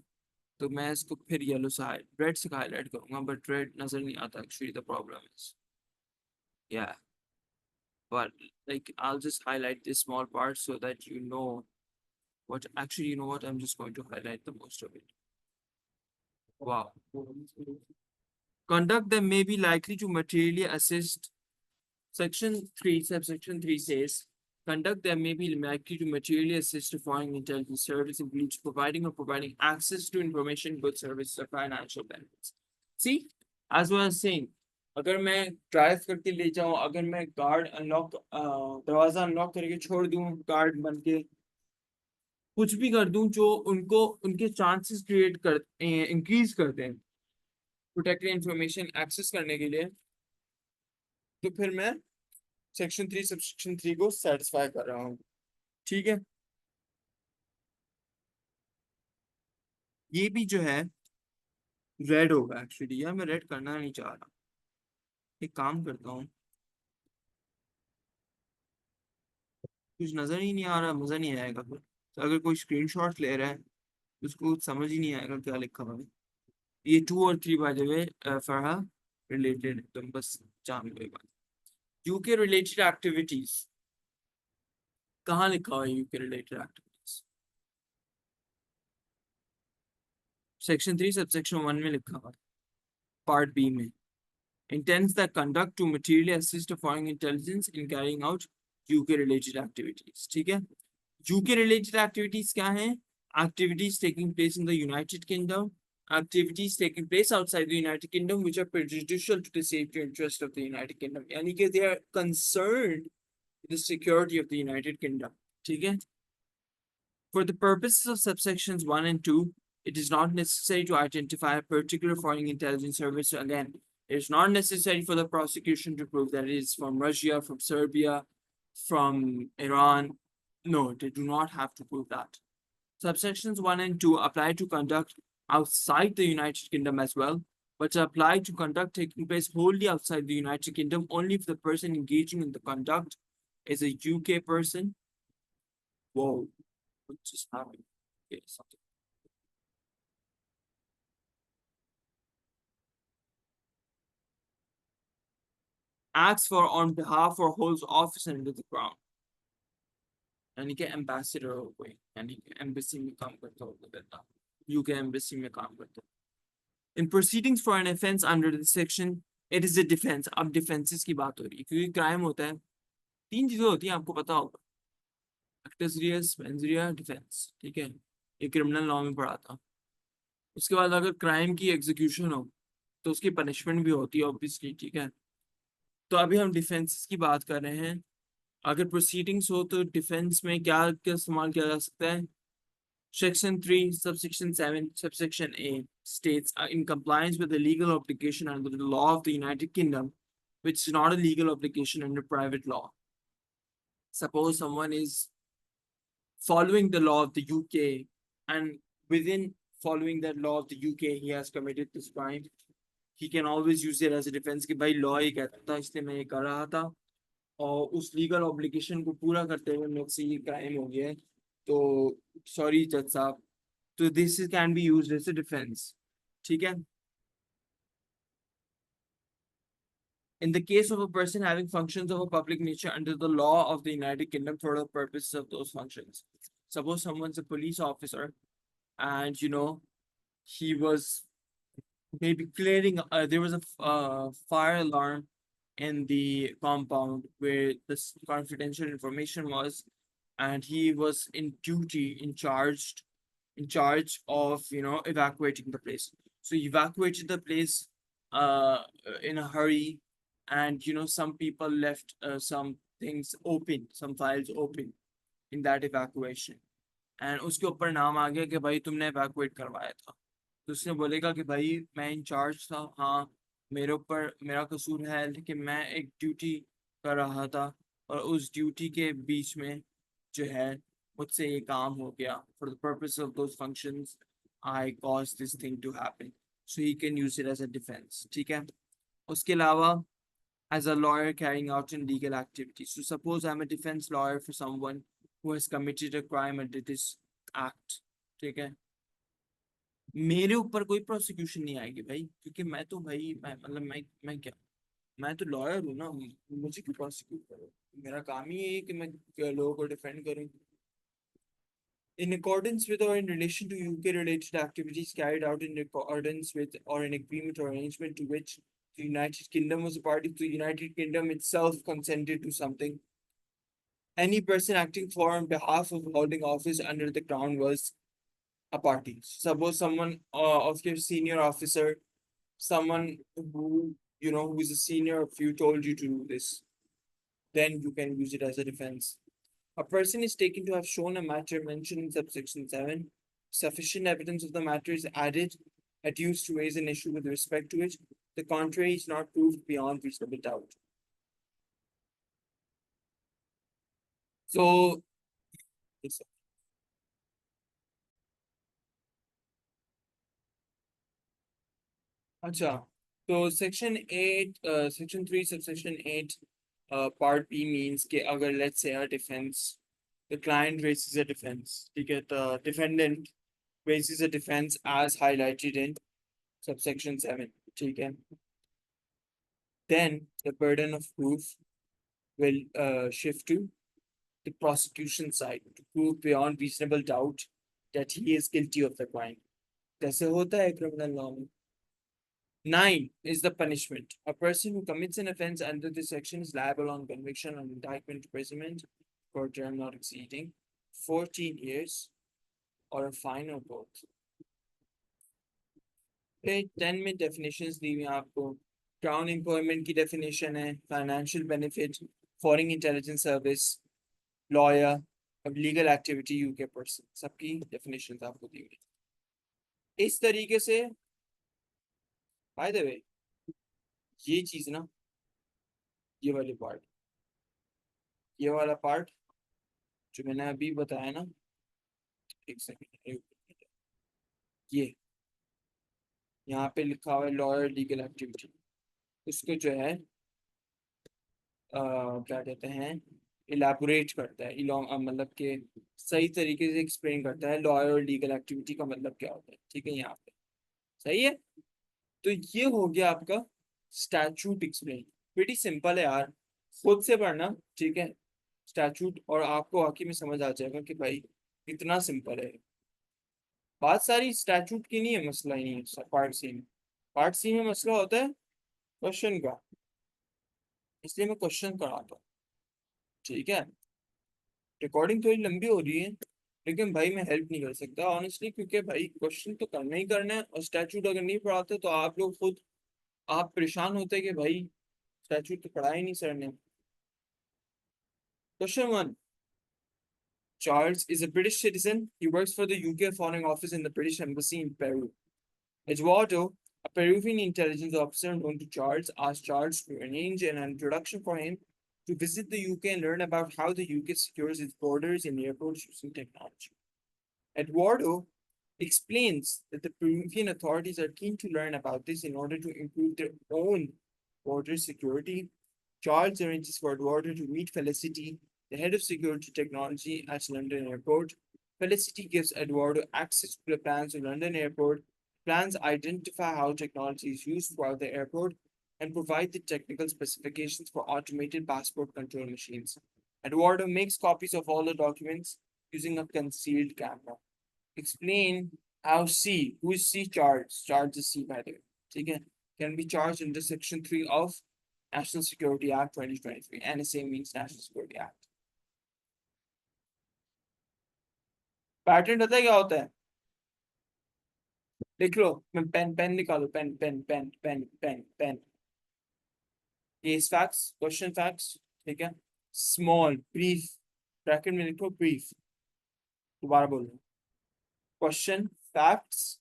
S1: तो मैं इसको फिर येलो से रेड से हाईलाइट करूंगा, बट रेड नजर नहीं आता. Actually the problem is, yeah, but like I'll just highlight this small part so that you know what actually, you know what, I'm just going to highlight the most of it. Wow. Conduct that may be likely to materially assist. Section 3 subsection 3 says conduct that may be likely to materially assist a foreign intelligence service includes providing access to information, goods, services, or financial benefits. See, as I was saying, अगर मैं drive करके ले जाऊं, अगर मैं guard unlock दरवाजा unlock करके छोड़ दूं गार्ड बन के, कुछ भी कर दूं जो उनको उनके चांसेस क्रिएट कर इंक्रीज करते हैं प्रोटेक्टेड इंफॉर्मेशन एक्सेस करने के लिए, तो फिर मैं सेक्शन 3 सबसेक्शन 3 को सेटिस्फाई कर रहा हूँ। ठीक है, ये भी जो है रेड होगा एक्चुअली, यार मैं रेड करना नहीं चाह रहा। एक काम करता हूँ, कुछ नजर ही नहीं आ रहा, मजा नहीं आएगा फिर। तो अगर कोई स्क्रीनशॉट ले रहा है उसको समझ ही नहीं आएगा क्या लिखा हुआ है। ये 2 और 3 by the way Farha related, तुम बस जान लो एक बात। यूके रिलेटेड एक्टिविटीज कहाँ लिखा हुआ है? UK related activities section 3 subsection 1 में लिखा हुआ है, पार्ट बी में। Intends that conduct to materially assist a foreign intelligence in carrying out UK related activities। ठीक है, UK related activities क्या हैं? Activities taking place in the United Kingdom, activities taking place outside the United Kingdom which are prejudicial to the safety interest of the United Kingdom, यानी कि they are concerned with the security of the United Kingdom। ठीक है, for the purposes of subsections 1 and 2, it is not necessary to identify a particular foreign intelligence service. So again, it is not necessary for the prosecution to prove that it is from Russia, from Serbia, from Iran. No, they do not have to prove that. Subsections 1 and 2 apply to conduct outside the United Kingdom as well, but apply to conduct taking place wholly outside the United Kingdom only if the person engaging in the conduct is a UK person. Whoa, what just happened? Okay, something. Acts for on behalf or holds office under the crown, यानी कि ambassador हो कोई, यानी कि embassy में काम करता होगा बंदा, यूके एम्बेसी में काम करता है। In proceedings for an offence under this section it is a defence. अब डिफेंसेस की बात हो रही है क्योंकि क्राइम होता है, 3 चीजें होती हैं आपको पता होगा, एक्टस रियस, मेंस रिया, डिफेंस। ठीक है, ये क्रिमिनल लॉ में पढ़ा था। उसके बाद अगर क्राइम की एग्जीक्यूशन हो तो उसकी पनिशमेंट भी होती है ऑब्वियसली। ठीक है, तो अभी हम डिफेंसेस की बात कर रहे हैं। अगर प्रोसीडिंग्स हो तो डिफेंस में क्या क्या इस्तेमाल किया जा सकता है? Section 3, subsection 7, subsection A states in compliance with the legal obligation under the law of the United Kingdom, which is not a legal obligation under private law. Suppose someone is following the law of the UK, and within following that law of the UK, he has committed this crime. He can always use it as a defense कि भाई law ही कहता था इसलिए मैं ये कर रहा था, और उस लीगल ऑब्लिगेशन को पूरा करते हुए मुझसे ये क्राइम हो गया है, तो सॉरी जज साहब, तो this can be used as a defence. ठीक है, in the case of a person having functions of a public nature under the law of the United Kingdom for the purposes of those functions. Suppose someone's a police officer and he was maybe clearing there was a fire alarm in the compound where this confidential information was, and he was in duty in charge of evacuating the place. So he evacuated the place uh in a hurry, and some people left some things open, some files open in that evacuation, and उसके ऊपर नाम आ गया कि भाई तुमने evacuate करवाया था। तो उसने बोलेगा कि भाई मैं इंचार्ज था, हाँ मेरे ऊपर मेरा कसूर है, लेकिन मैं एक ड्यूटी कर रहा था और उस ड्यूटी के बीच में जो है मुझसे ये काम हो गया, for the purpose of those functions I cause this thing to happen, so he can use it as a defence. ठीक है, उसके अलावा as a lawyer carrying out in legal activities, so suppose I'm a defense lawyer for someone who has committed a crime under this act। ठीक है, मेरे ऊपर कोई prosecution नहीं आएगी भाई, क्योंकि मैं तो भाई मैं क्या, मैं तो लॉयर हूँ ना, मुझे क्यों प्रोसिक्यूट करो? मेरा काम ही है कि मैं लोगों को डिफेंड करूँ। In accordance with or in relation to UK related activities carried out in accordance with or in agreement or arrangement to which the United Kingdom was a party, to the United Kingdom itself consented to something. Any person acting for on behalf of holding office under the crown was a party. Suppose someone of your senior officer, someone who who is a senior, if you told you to do this, then you can use it as a defense. A person is taken to have shown a matter mentioned in subsection 7. Sufficient evidence of the matter is added, adduced to raise an issue with respect to it. The contrary is not proved beyond reasonable doubt. So, yes, sir. Acha. So section 3, subsection 8, part B means कि अगर let's say a defense, the client raises a defense, ठीक है, the defendant raises a defense as highlighted in subsection 7, ठीक है, then the burden of proof will shift to the prosecution side to prove beyond reasonable doubt that he is guilty of the crime. जैसे होता है criminal law में. 9 is the punishment. A person who commits an offense under this section is liable on conviction and indictment imprisonment for a term not exceeding 14 years or a fine or both. फिर 10 में definitions दी हुई हैं आपको. Crown employment की definition है, financial benefit, foreign intelligence service, lawyer, legal activity, UK person. सबकी definitions आपको दी हुई. इस तरीके से, by the way, ये चीज ना, ये वाली पार्ट, ये वाला पार्ट जो मैंने अभी बताया ना, एक सेकंड, ये यहाँ पे लिखा हुआ है लॉयर लीगल एक्टिविटी, उसको जो है क्या कहते हैं, इलाबोरेट करता है, मतलब कि सही तरीके से एक्सप्लेन करता है लॉयर और लीगल एक्टिविटी का मतलब क्या होता है, ठीक है, यहाँ पे सही है. तो ये हो गया आपका स्टैचूट एक्सप्लेन. प्रीटी सिंपल है यार, खुद से पढ़ना, ठीक है, स्टैचूट, और आपको वाकई में समझ आ जाएगा कि भाई इतना सिंपल है. बात सारी स्टैचूट की नहीं है, मसला ही नहीं है पार्ट सी में. पार्ट सी में मसला होता है क्वेश्चन का, इसलिए मैं क्वेश्चन कराता हूँ, ठीक है. रिकॉर्डिंग थोड़ी लंबी हो रही है, लेकिन भाई मैं हेल्प नहीं कर सकता ऑनेस्टली, क्योंकि भाई क्वेश्चन तो करना ही करना है, और स्टैचूट अगर नहीं पढ़ाते तो आप लोग खुद आप परेशान होते कि भाई स्टैचूट तो पढ़ा ही नहीं सर ने. Question 1. Charles is a British citizen. He works for the UK Foreign Office in the British Embassy in Peru. Eduardo, a Peruvian intelligence officer known to Charles, asked Charles to arrange an introduction for him to visit the UK and learn about how the UK secures its borders and airports using technology. Eduardo explains that the Peruvian authorities are keen to learn about this in order to improve their own border security. Charles arranges for Eduardo to meet Felicity, the head of security technology at London Airport. Felicity gives Eduardo access to the plans of London Airport. Plans identify how technology is used throughout the airport and provide the technical specifications for automated passport control machines. Eduardo makes copies of all the documents using a concealed camera. Explain how C, who is C charged? Charged is C, by the way. Okay, can be charged under Section 3 of National Security Act 2023. NSA means National Security Act. Pattern पता है क्या होता है? लिख लो, मैं pen pen निकालो, pen pen pen pen pen pen. Case facts, question facts, ठीक है, स्मॉल ब्रीफ, ब्रैकेट में लिखो ब्रीफ, दोबारा बोलो, क्वेश्चन फैक्ट्स,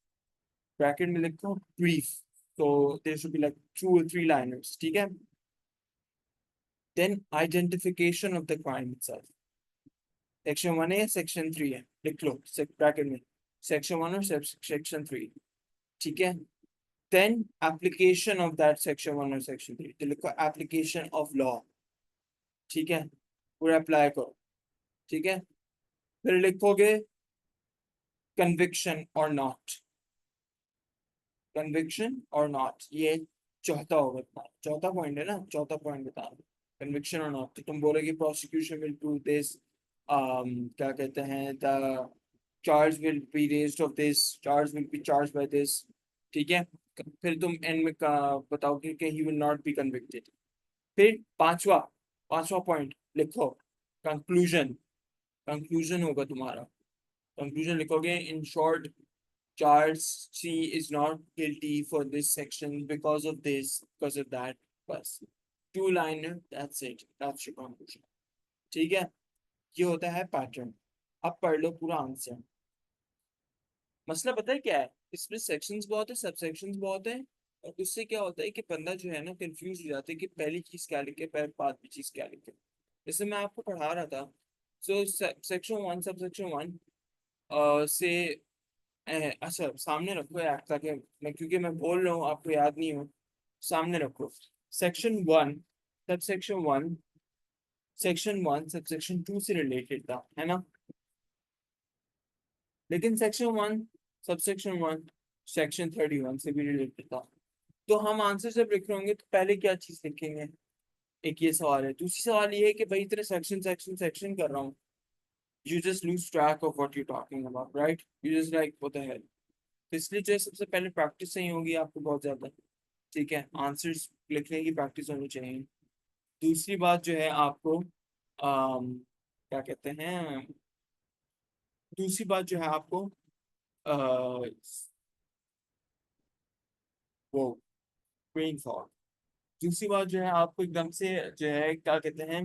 S1: ब्रैकेट में लिखो brief, so there should be like 2 or 3 liners, ठीक है. Then identification of the crime itself. Section 1 है, Section 3 है, लिख लो ब्रैकेट में, Section 1 और Section 3, ठीक है. Then application of that Section 1 और Section 3, तो लिखो application of law, ठीक है, पूरा अप्लाई करो, ठीक है. फिर लिखोगे conviction or not, conviction or not, ये चौथा होगा, चौथा पॉइंट है ना, चौथा पॉइंट बता रहा हूँ, conviction or not. तो तुम बोलोगे prosecution will prove this, क्या कहते हैं, the charge will be raised of this, charge will be charged by this, ठीक है. फिर तुम एंड में बताओगे कि he will not be convicted. फिर पांचवा पॉइंट लिखो कंक्लूजन, कंक्लूजन होगा तुम्हारा, कंक्लूजन लिखोगे in short Charles C is not guilty for this section because of this, because of that. बस two liner, that's it, that's your conclusion. ठीक है, ये होता है पैटर्न. अब पढ़ लो पूरा आंसर. मसला पता है क्या है, इसमें सेक्शंस बहुत है, सब सेक्शंस बहुत है, और उससे क्या होता है कि बंदा जो है ना कंफ्यूज हो जाता है कि पहली चीज क्या लिखे, पहले बाद की चीज क्या लिखे. जैसे मैं आपको पढ़ा रहा था, so section one, sub section one से अच्छा सामने रखो यार, ताकि मैं, क्योंकि मैं बोल रहा हूँ आपको याद नहीं हो, सामने रखो. Section one, sub section one sub section two से रिलेटेड था, है ना. लेकिन section one, subsection one, section 31 से भी रिलेटेड था. तो हम आंसर जब लिख रहे होंगे तो पहले क्या चीज लिखेंगे. एक ये सवाल है. दूसरी सवाल ये है कि भाई इतने सेक्शन सेक्शन सेक्शन कर रहा हूँ, you just lose track of what you talking about, right, you just like what the hell. इसलिए जो है सबसे पहले प्रैक्टिस सही होगी आपको बहुत ज्यादा. ठीक है, आंसर्स लिखने की प्रैक्टिस होनी चाहिए. दूसरी बात जो है आपको क्या कहते हैं, दूसरी बात जो है आपको आ, वो ट्रेन फॉर. दूसरी बात जो है आपको एकदम से जो है क्या कहते हैं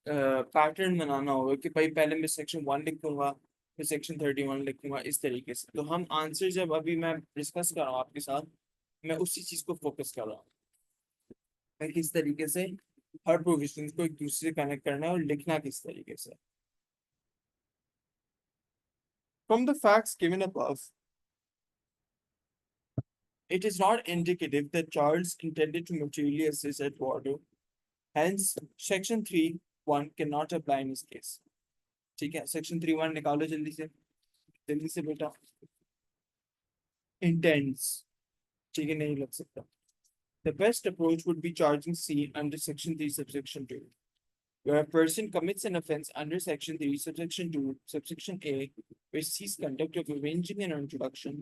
S1: पैटर्न बनाना होगा कि भाई पहले मैं सेक्शन वन लिखूंगा, फिर सेक्शन 31 लिखूंगा, इस तरीके से. तो हम आंसर जब अभी मैं डिस्कस कर रहा हूँ आपके साथ, मैं उसी चीज को फोकस कर रहा हूँ, मैं किस तरीके से हर प्रोविजन को एक दूसरे से कनेक्ट करना है और लिखना किस तरीके से. From the facts given above, it is not indicative that Charles intended to materially assist Eduardo. Hence, section 3(1) cannot apply in his case. ठीक है, सेक्शन 3(1) निकालो जल्दी से बेटा. Intends, ठीक है, नहीं लग सकता. The best approach would be charging C under section 3 subsection 2, where a person commits an offense under section 3 subsection 2 subsection A, which sees conduct of arranging an introduction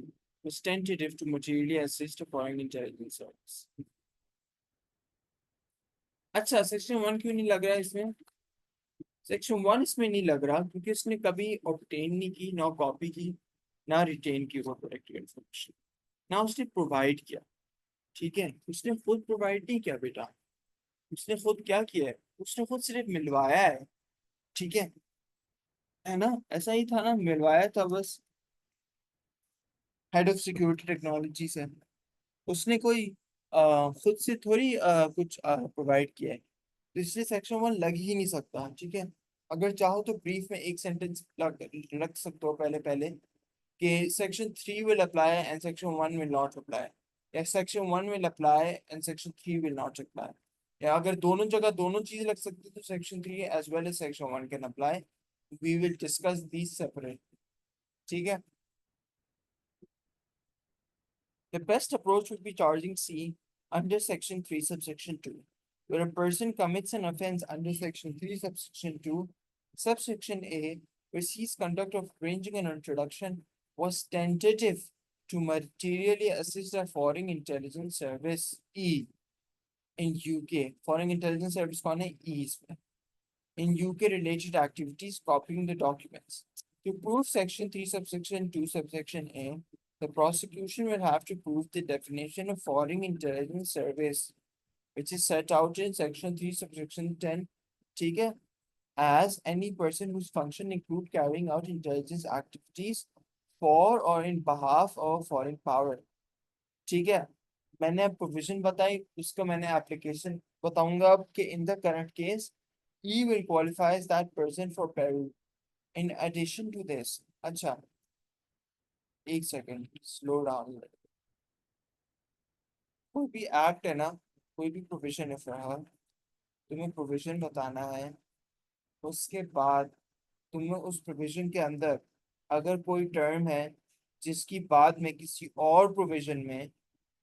S1: was tentative to materially assist a foreign intelligence service. अच्छा, section 1 क्यों नहीं लग रहा है इसमें. Section 1 इसमें नहीं लग रहा क्योंकि उसने कभी ऑब्टेन नहीं की, ना कॉपी की, ना रिटेन की वो प्रोटेक्टेड इंफॉर्मेशन, ना उसने प्रोवाइड किया. ठीक है, उसने खुद प्रोवाइड नहीं किया बेटा. उसने खुद क्या किया है, उसने खुद सिर्फ मिलवाया है. ठीक है ना, ऐसा ही था ना, मिलवाया था बस हेड ऑफ सिक्योरिटी टेक्नोलॉजी से. उसने कोई खुद से थोड़ी कुछ प्रोवाइड किया है. तो इसलिए सेक्शन 1 लग ही नहीं सकता. ठीक है, अगर चाहो तो ब्रीफ में एक सेंटेंस रख सकते हो पहले पहले कि section 3 will apply and section 1 will not apply, या section 1 will apply and section 3 will not apply. या अगर दोनों जगह दोनों चीज लग सकती है तो section 3 as well as section 1 can apply. We will discuss these separate. ठीक है. The best approach would be charging C under section 3 subsection 2, where a person commits an offense under section 3 subsection 2 subsection A, where C's conduct of arranging an introduction was tentative to materially assist a foreign intelligence service E in UK. Foreign intelligence service कौन है? E इसमें. In UK related activities, copying the documents. To prove section 3 subsection 2 subsection A, the prosecution will have to prove the definition of foreign intelligence service, which is set out in section 3 subsection 10. ठीक है, as any person whose function include carrying out intelligence activities for or in behalf of a foreign power. ठीक है, मैंने अब provision बताई, उसका मैंने application बताऊंगा अब कि in the current case E will qualify as that person for Peru. In addition to this, अच्छा एक सेकेंड स्लो डाउन. कोई भी एक्ट है ना, कोई भी प्रोविजन है फिलहाल, तुम्हें प्रोविजन बताना है, उसके बाद तुम्हें उस प्रोविजन के अंदर अगर कोई टर्म है जिसकी बाद में किसी और प्रोविजन में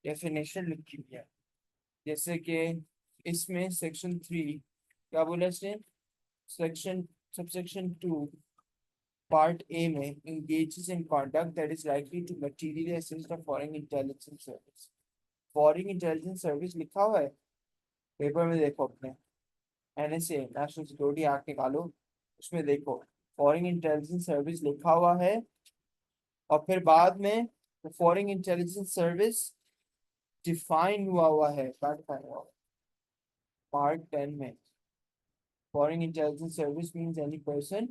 S1: डेफिनेशन लिखी हुई है, जैसे कि इसमें सेक्शन 3 क्या बोला इसने, सेक्शन सबसेक्शन 2 पार्ट ए में engages in conduct that is likely to materially assist a foreign intelligence service. Foreign intelligence service लिखा हुआ है पेपर में, देखो अपने NSA नेशनल सिक्योरिटी एक्ट निकालो, उसमें देखो फॉरेन इंटेलिजेंस सर्विस लिखा हुआ है, और फिर बाद में फॉरेन इंटेलिजेंस सर्विस डिफाइन हुआ है, क्या डिफाइन हुआ पार्ट 10 में। Foreign intelligence service means any person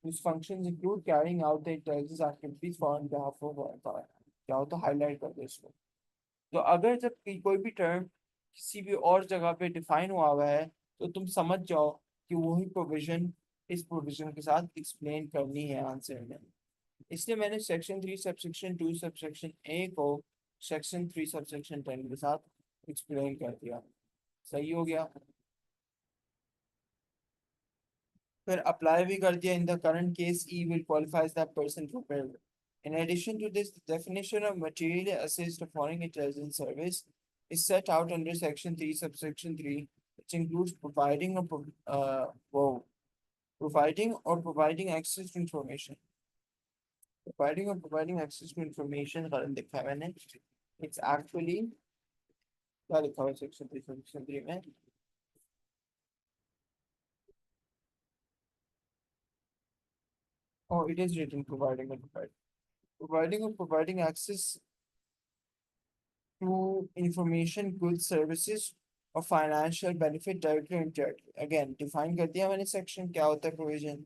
S1: whose functions include carrying out the intelligence activities for on behalf of foreign power. क्या हो तो हाईलाइट कर दो इसको। तो अगर जब कोई भी टर्म किसी भी और जगह पे डिफाइन हुआ है तो तुम समझ जाओ कि वही प्रोविजन इस प्रोविजन के साथ एक्सप्लेन करनी है आंसर में। इसलिए मैंने सेक्शन 3 सबसेक्शन 2 सबसेक्शन A को सेक्शन 3 सबसेक्शन 10 के साथ एक्सप्लेन कर दिया। सही हो गया। फिर अप्लाई भी कर दिया। In the current case E will qualifies that person for payroll. In addition to this, the definition of materially assist a foreign intelligence service is set out under Section 3, subsection 3, which includes providing access to information. Providing or providing access to information गलत लिखा है मैंने। It's actually क्या लिखा हुआ है Section 3, subsection 3 में? Oh, it is written providing access to information, goods, services or financial benefit directly or indirectly. Again, define कर दिया मैंने section क्या होता है provision.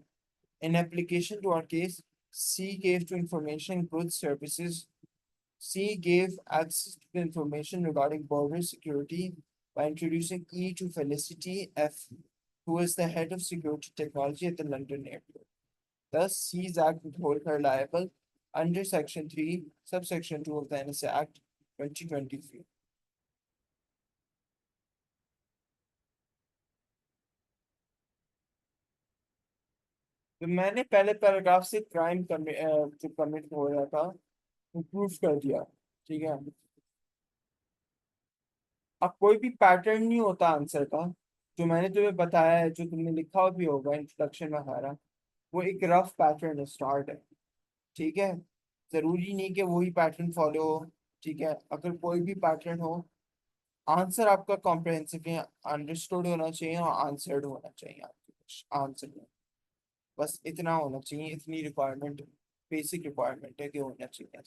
S1: In application to our case, C gave to information, goods, services. C gave access to the information regarding border security by introducing E to Felicity F, who was the head of security technology at the London airport. Thus, C's Act would hold her liable under Section 3, subsection 2 of the NSA Act 2023. तो मैंने पहले paragraph से crime जो commit हो रहा था वो proof कर दिया। ठीक है। अब कोई भी पैटर्न नहीं होता आंसर का। जो मैंने तुम्हें बताया है, जो तुमने लिखा भी होगा इंट्रोडक्शन में हमारा, वो एक रफ पैटर्न स्टार्ट है। ठीक है। जरूरी नहीं कि वही पैटर्न फॉलो हो। ठीक है। अगर कोई भी पैटर्न हो, आंसर आपका कॉम्प्रहेंसिवली अंडरस्टूड होना चाहिए और आंसर्ड होना चाहिए आपके आंसर में। बस इतना होना चाहिए, इतनी रिक्वायरमेंट, बेसिक रिक्वायरमेंट है कि होना चाहिए।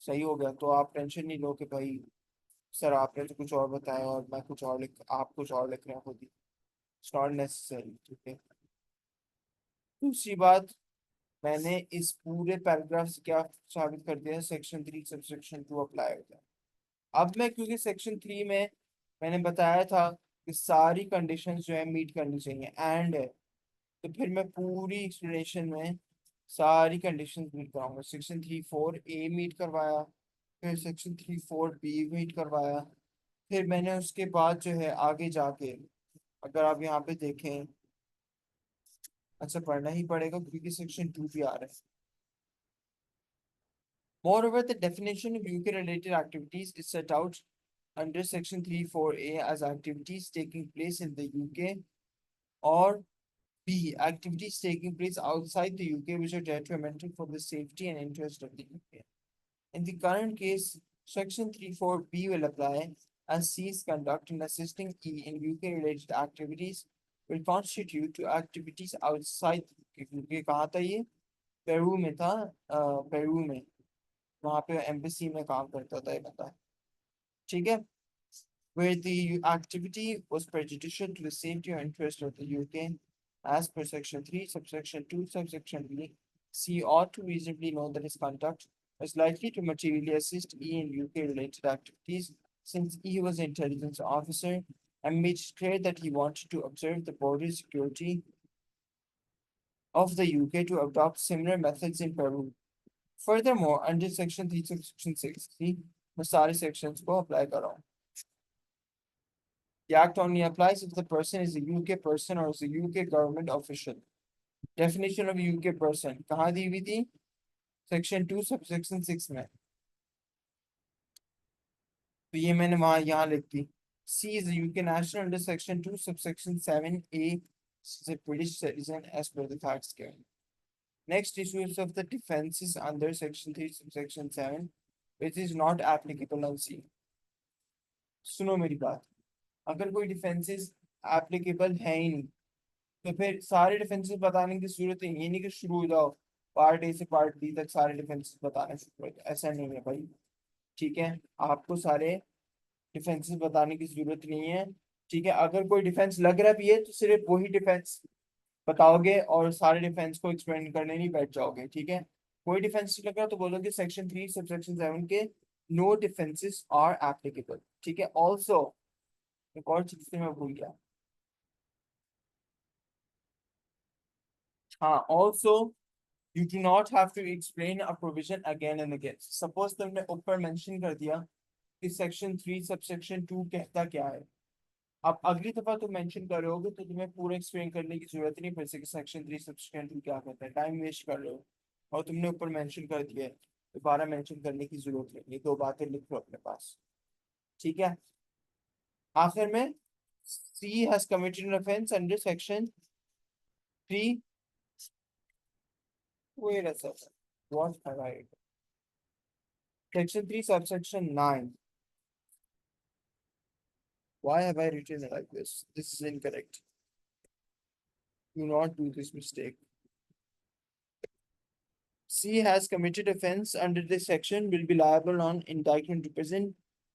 S1: सही हो गया। तो आप टेंशन नहीं लो कि भाई सर आपने तो कुछ और बताया और मैं कुछ और लिख, आप कुछ और लिख रहे हैं खुद ही। It's not necessary. ठीक है। दूसरी बात, मैंने इस पूरे पैराग्राफ से क्या साबित कर दिया, सेक्शन 3 सबसेक्शन 2 अप्लाई होता है। अब मैं क्योंकि सेक्शन 3 में मैंने बताया था कि सारी कंडीशंस जो है मीट करनी चाहिए एंड है, तो फिर मैं पूरी एक्सप्लेनेशन में सारी कंडीशंस मीट कराऊंगा। सेक्शन 3(4)A मीट करवाया, फिर सेक्शन 3(4)B मीट करवाया, फिर मैंने उसके बाद जो है आगे जाके, अगर आप यहाँ पे देखें, अच्छा पढ़ना ही पड़ेगा क्योंकि सेक्शन 2 भी आ रहा है। Moreover, the definition of UK related activities is set out under section 3(4)A as activities taking place in the UK, or B, activities taking place outside the UK which are detrimental for the safety and interest of the UK. In the current case, section 3(4)B will apply, as C's conduct in assisting E in UK related activities will constitute to activities outside the UK। कहाँ था ये? Peru में था। Peru में, वहाँ पे embassy में काम करता था ये बंदा। ठीक है। Where the activity was prejudicial to the safety or interest of the UK, as per section 3, subsection 2, subsection B, C ought to reasonably know that his conduct was likely to materially assist E in UK-related activities, since E was an intelligence officer and made it clear that he wanted to observe the border security of the UK to adopt similar methods in Peru. Furthermore, under section 3, subsection 6, मैं सारे sections को apply कर रहा हूँ। The act only applies if the person is a UK person or is a UK government official. Definition of UK person कहाँ दी हुई थी? Section 2 subsection 6 में। तो ये मैंने वहाँ यहाँ लिख दी। C is a UK national under section 2 subsection 7(A) is a British citizen as per the facts given. Next, issues of the defenses under section 3 subsection 7 which is not applicable on C. सुनो मेरी बात, अगर कोई defences applicable है ही नहीं तो फिर सारे डिफेंसेस बताने की जरूरत है। ये नहीं कि शुरू हो जाओ पार्ट ए से पार्ट बी तक सारे डिफेंसेस बताने शुरू कर, ऐसा नहीं है भाई। ठीक है, आपको सारे डिफेंसेस बताने की जरूरत नहीं है। ठीक है, अगर कोई डिफेंस लग रहा भी है तो सिर्फ वही डिफेंस बताओगे और सारे डिफेंस को एक्सप्लेन करने नहीं बैठ जाओगे। ठीक है, कोई डिफेंस नहीं लग रहा तो बोलोगे सेक्शन 3 सबसेक्शन 7 के नो डिफेंसेस आर एप्लीकेबल। ठीक है, ऑल्सो एक और चीज से मैं भूल गया। हाँ, also you do not have to explain a provision again and again. Suppose तुमने ऊपर मेंशन कर दिया कि सेक्शन 3 सबसेक्शन 2 कहता क्या है। अब अगली दफा तुम मेंशन कर रहे होगे तो तुम्हें पूरा एक्सप्लेन करने की जरूरत नहीं पड़ सके सेक्शन 3 सबसेक्शन 2 क्या कहता है, टाइम वेस्ट कर रहे हो। और तुमने ऊपर मेंशन कर दिया है, दोबारा मेंशन करने की जरूरत नहीं, ये दो बातें लिख लो अपने पास। ठीक है, आखिर में she has committed an offence under section 3। wait a second, what have I written? Section 3 subsection 9, why have I written it like this is incorrect, do not do this mistake. C has committed offense under this section will be liable on indictment to prison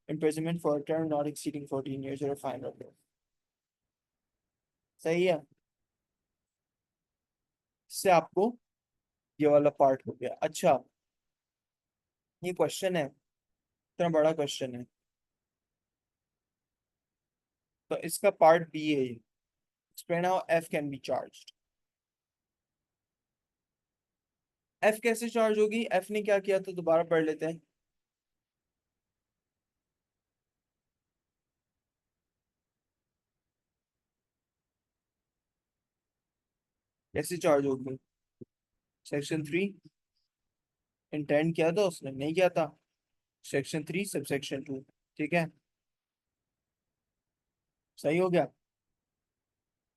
S1: imprisonment for a term not exceeding 14 years or a fine or both. सही है, इससे आपको ये वाला part हो गया। अच्छा, ये क्वेश्चन है, इतना बड़ा क्वेश्चन है, तो इसका पार्ट बी है। Explain how F can be charged. F कैसे चार्ज होगी, एफ ने क्या किया तो दोबारा पढ़ लेते हैं। कैसे चार्ज होगी, सेक्शन 3 इंटेंड किया था उसने, नहीं किया था, सेक्शन 3 सबसेक्शन 2। ठीक है, सही हो गया,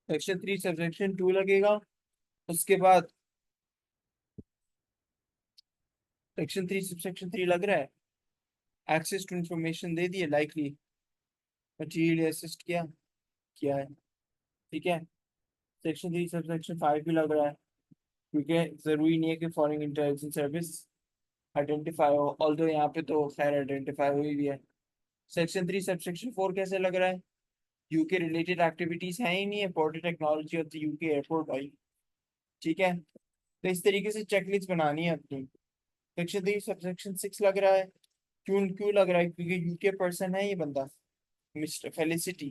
S1: सेक्शन 3 सबसेक्शन 2 लगेगा। उसके बाद सेक्शन 3 सबसेक्शन 3 लग रहा है, एक्सेस टू इंफॉर्मेशन दे दिए, लाइकली मटीरियल असिस्ट किया, किया है। ठीक है, सेक्शन 3 सबसेक्शन 5 भी लग रहा है, क्योंकि जरूरी नहीं है कि फॉरेन इंटेलिजेंस सर्विस आइडेंटिफाई हो, ऑल्दो यहाँ पे तो खैर आइडेंटिफाई हुई भी है। सेक्शन 3 सबसेक्शन 4 कैसे लग रहा है, यूके रिलेटेड एक्टिविटीज है ही नहीं है, port technology of the UK airport भाई। ठीक है, तो इस तरीके से चेकलिस्ट बनानी है अपनी। सेक्शन 3 सबसेक्शन 6 लग रहा है, क्यों क्यों लग रहा है, क्योंकि यूके पर्सन है ये बंदा, mister felicity,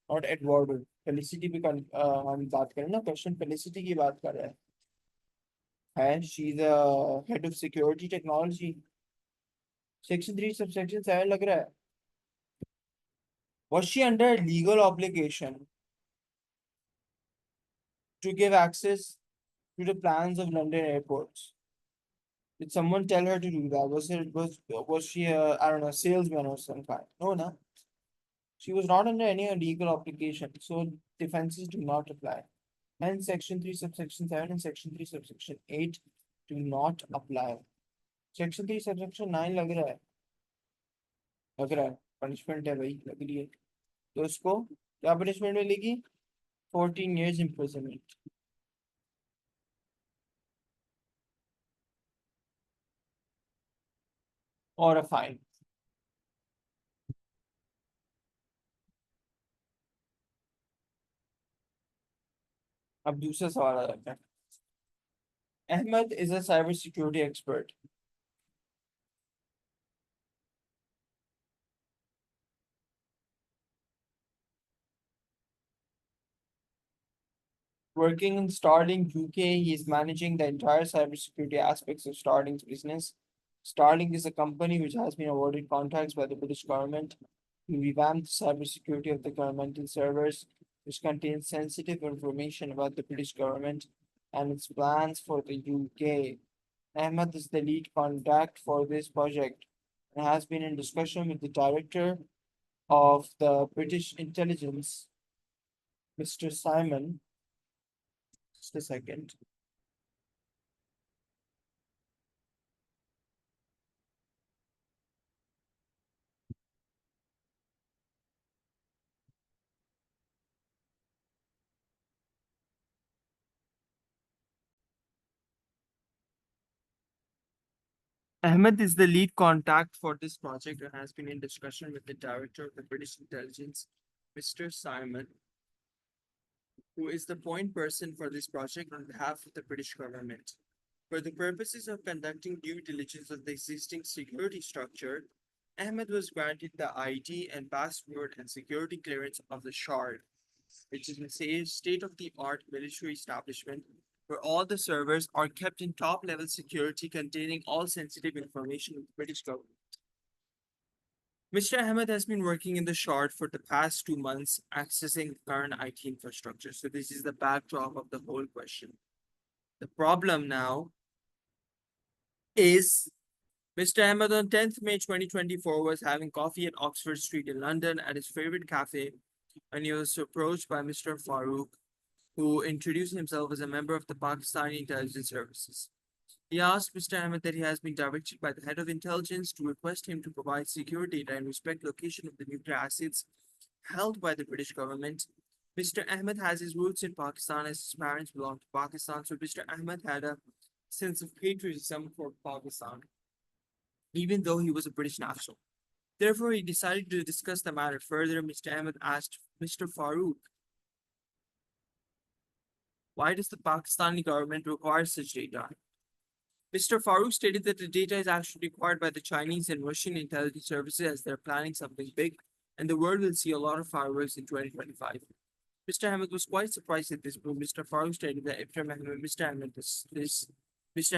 S1: not Edward. Felicity भी हम बात करें ना, क्वेश्चन फेलिसिटी की बात कर रहा है she is head of security technology. Section 3 subsection 7 लग रहा है, was she under legal obligation to give access to the plans of London airports? Did someone tell her to do that? Was she a, I don't know, salesman or some kind? No, no. She was not under any legal obligation, so defenses do not apply. And section 3 subsection 7 and section 3 subsection 8 do not apply. Section 3 subsection 9 लग रहा है punishment है भाई, लग रही है, तो उसको क्या पनिशमेंट मिलेगी, 14 years imprisonment और अ फाइन। अब दूसरा सवाल आ जाता है, Ahmed is a cyber security expert working in Starlink UK. He is managing the entire cybersecurity aspects of Starlink's business. Starlink is a company which has been awarded contracts by the British government to revamp the cybersecurity of the governmental servers, which contain sensitive information about the British government and its plans for the UK. Ahmed is the lead contact for this project and has been in discussion with the director of the British intelligence, Mr. Simon. Just a second. Ahmed is the lead contact for this project and has been in discussion with the director of the British intelligence, Mr. Simon, who is the point person for this project on behalf of the British government. For the purposes of conducting due diligence of the existing security structure, Ahmed was granted the ID and password and security clearance of the Shard, which is a state-of-the-art military establishment where all the servers are kept in top-level security containing all sensitive information of the British government. Mr. Ahmed has been working in the Shard for the past 2 months, accessing the current IT infrastructure. So this is the backdrop of the whole question. The problem now is Mr. Ahmed on 10th May 2024 was having coffee at Oxford Street in London at his favorite cafe when he was approached by Mr. Farouk, who introduced himself as a member of the Pakistani intelligence services. He asked Mr. Ahmed that he has been directed by the head of intelligence to request him to provide secure data and respect location of the nuclear assets held by the British government. Mr. Ahmed has his roots in Pakistan as his parents belong to Pakistan, so Mr. Ahmed had a sense of patriotism for Pakistan, even though he was a British national. Therefore, he decided to discuss the matter further. Mr. Ahmed asked Mr. Farouk, why does the Pakistani government require such data? Mr. Farouk stated that the data is actually required by the Chinese and Russian intelligence services as they're planning something big, and the world will see a lot of fireworks in 2025. Mr. Ahmed was quite surprised at this, but Mr. Farouk stated that if Mr.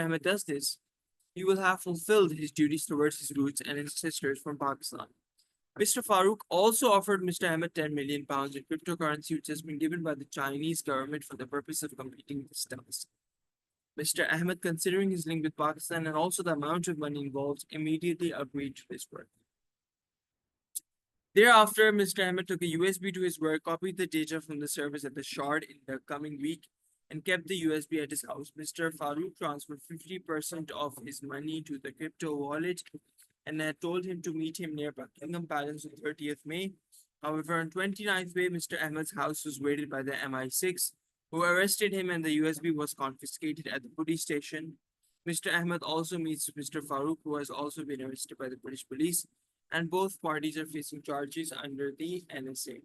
S1: Ahmed does this, he will have fulfilled his duties towards his roots and his sisters from Pakistan. Mr. Farouk also offered Mr. Ahmed £10 million in cryptocurrency, which has been given by the Chinese government for the purpose of completing this task. Mr. Ahmed, considering his link with Pakistan and also the amount of money involved, immediately agreed to this work. Thereafter, Mr. Ahmed took a USB to his work, copied the data from the servers at the Shard in the coming week, and kept the USB at his house. Mr. Farouk transferred 50% of his money to the crypto wallet and had told him to meet him near Buckingham Palace on 30th May. However, on 29th May, Mr. Ahmed's house was raided by the MI6, who arrested him, and the USB was confiscated at the police station. Mr. Ahmed also meets Mr. Farouk, who has also been arrested by the British police, and both parties are facing charges under the NSA.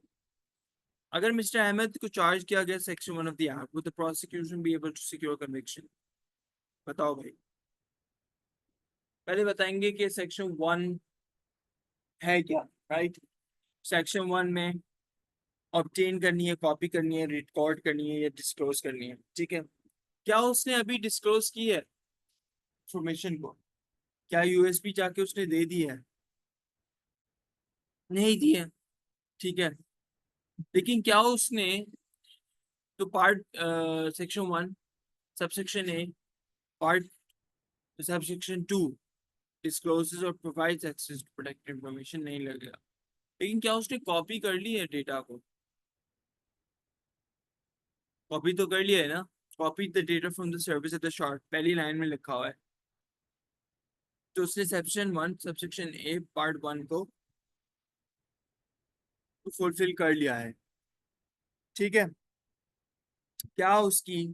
S1: अगर Mr. Ahmed को charge किया गया Section 1 of the Act, would the prosecution be able to secure conviction? बताओ भाई. पहले बताएंगे कि Section 1 है क्या, right? Section 1 में ऑब्टेन करनी है, कॉपी करनी है, रिकॉर्ड करनी है या डिस्क्लोज करनी है, ठीक है? क्या उसने अभी डिस्क्लोज की है इंफॉर्मेशन को? क्या यूएसबी जाके उसने दे दी है? नहीं दी है, ठीक है? लेकिन क्या उसने तो part section 1 subsection A part subsection 2 discloses और provides access to protected information नहीं लगेगा, लेकिन क्या उसने कॉपी कर ली है डेटा को? कॉपी तो कर लिया है ना? Copy the data from the service at the short, पहली लाइन में लिखा हुआ है. तो उसने सेक्शन 1 सबसेक्शन ए पार्ट 1 को फुलफिल कर लिया है, ठीक है? क्या उसकी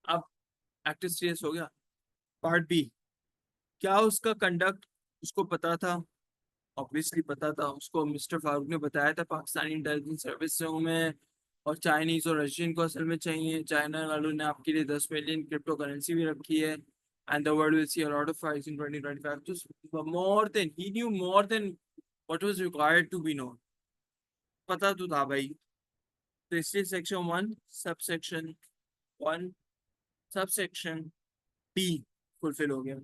S1: अब एक्टिव सीरियस हो गया. पार्ट बी, क्या उसका कंडक्ट उसको पता था? ऑब्वियसली पता था उसको. मिस्टर फारूक ने बताया था पाकिस्तानी इंटेलिजेंस सर्विस से हूँ मैं, और चाइनीज और रशियन को असल में चाहिए. चाइना वालों ने आपके लिए 10 मिलियन क्रिप्टो करेंसी भी रखी है, and the world will see a lot of fires in 2025. Just more than he knew, more than what was required to be known. पता तो था भाई. तो इसलिए section 1 subsection 1 subsection B fulfil हो गया.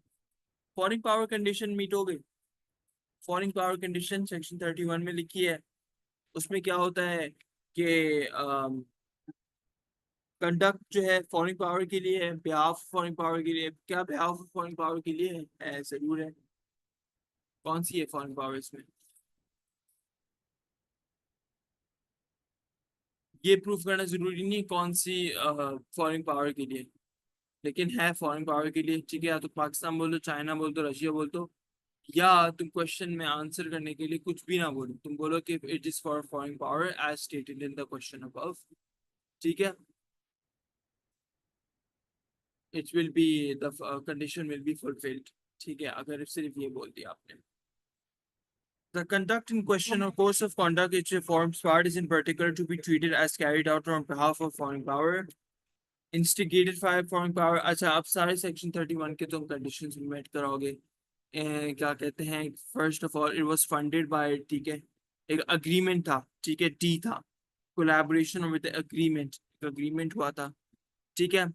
S1: फॉरेन पावर कंडीशन मीट हो गई. फॉरेन पावर कंडीशन सेक्शन 31 में लिखी है. उसमें क्या होता है कि कंडक्ट जो है फॉरेन पावर के लिए है, बिहाफ फॉरेन पावर के लिए. क्या बिहाफ फॉरेन पावर के लिए है? जरूर है. कौन सी है फॉरेन पावर इसमें? ये प्रूफ करना जरूरी नहीं कौन सी फॉरेन पावर के लिए, लेकिन है फॉरेन पावर के लिए, ठीक है? या तो पाकिस्तान बोल दो, चाइना बोल दो, रशिया बोल दो, या तुम क्वेश्चन में आंसर करने के लिए कुछ भी ना बोलो, तुम बोलो कि it is for foreign power as stated in the question above, ठीक है? It will be the condition will be fulfilled. ठीक है, अगर सिर्फ ये बोल दिया आपने। The conduct in question or course of conduct which forms part is in particular to be treated as carried out on behalf of foreign power, instigated by foreign power। अच्छा, आप सारे सेक्शन 31 के तुम कंडीशंस में met कराओगे। क्या कहते हैं, first of all it was funded by, ठीक है, एक अग्रीमेंट था, ठीक है, टी था, कोलैबोरेशन विद अग्रीमेंट, अग्रीमेंट हुआ था, ठीक है।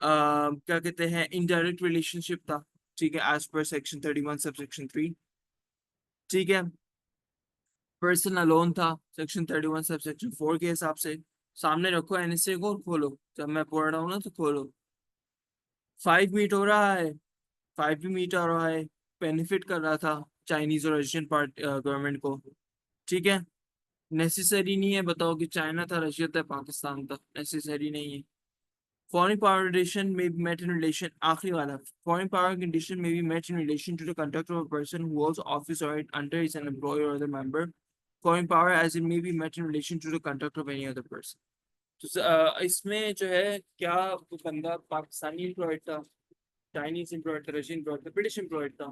S1: क्या कहते हैं, इनडायरेक्ट रिलेशनशिप था, ठीक है, as per section 31 sub section 3, ठीक है। पर्सन अलोन था सेक्शन 31 सब सेक्शन 4 के हिसाब से। सामने रखो एनएसए को और खोलो, जब मैं पढ़ रहा हूँ ना तो खोलो। 5 मीट हो रहा है, 5 भी मीट हो रहा है, बेनिफिट कर रहा था चाइनीज और रशियन पार्ट गवर्नमेंट को, ठीक है। नेसेसरी नहीं है, बताओ कि चाइना था, रशिया था, पाकिस्तान था, नेसेसरी नहीं है। Foreign power relation may be met in relation, आखिरी वाला, foreign power condition may be met in relation to the conduct of a person who holds office or under is an employee or other member. Foreign power as it may be met in relation to the conduct of any other person. तो इसमें जो है क्या, वो बंदा Pakistani employed था, Chinese employed था, Russian employed था, ब्रिटिश एम्प्लॉयड था,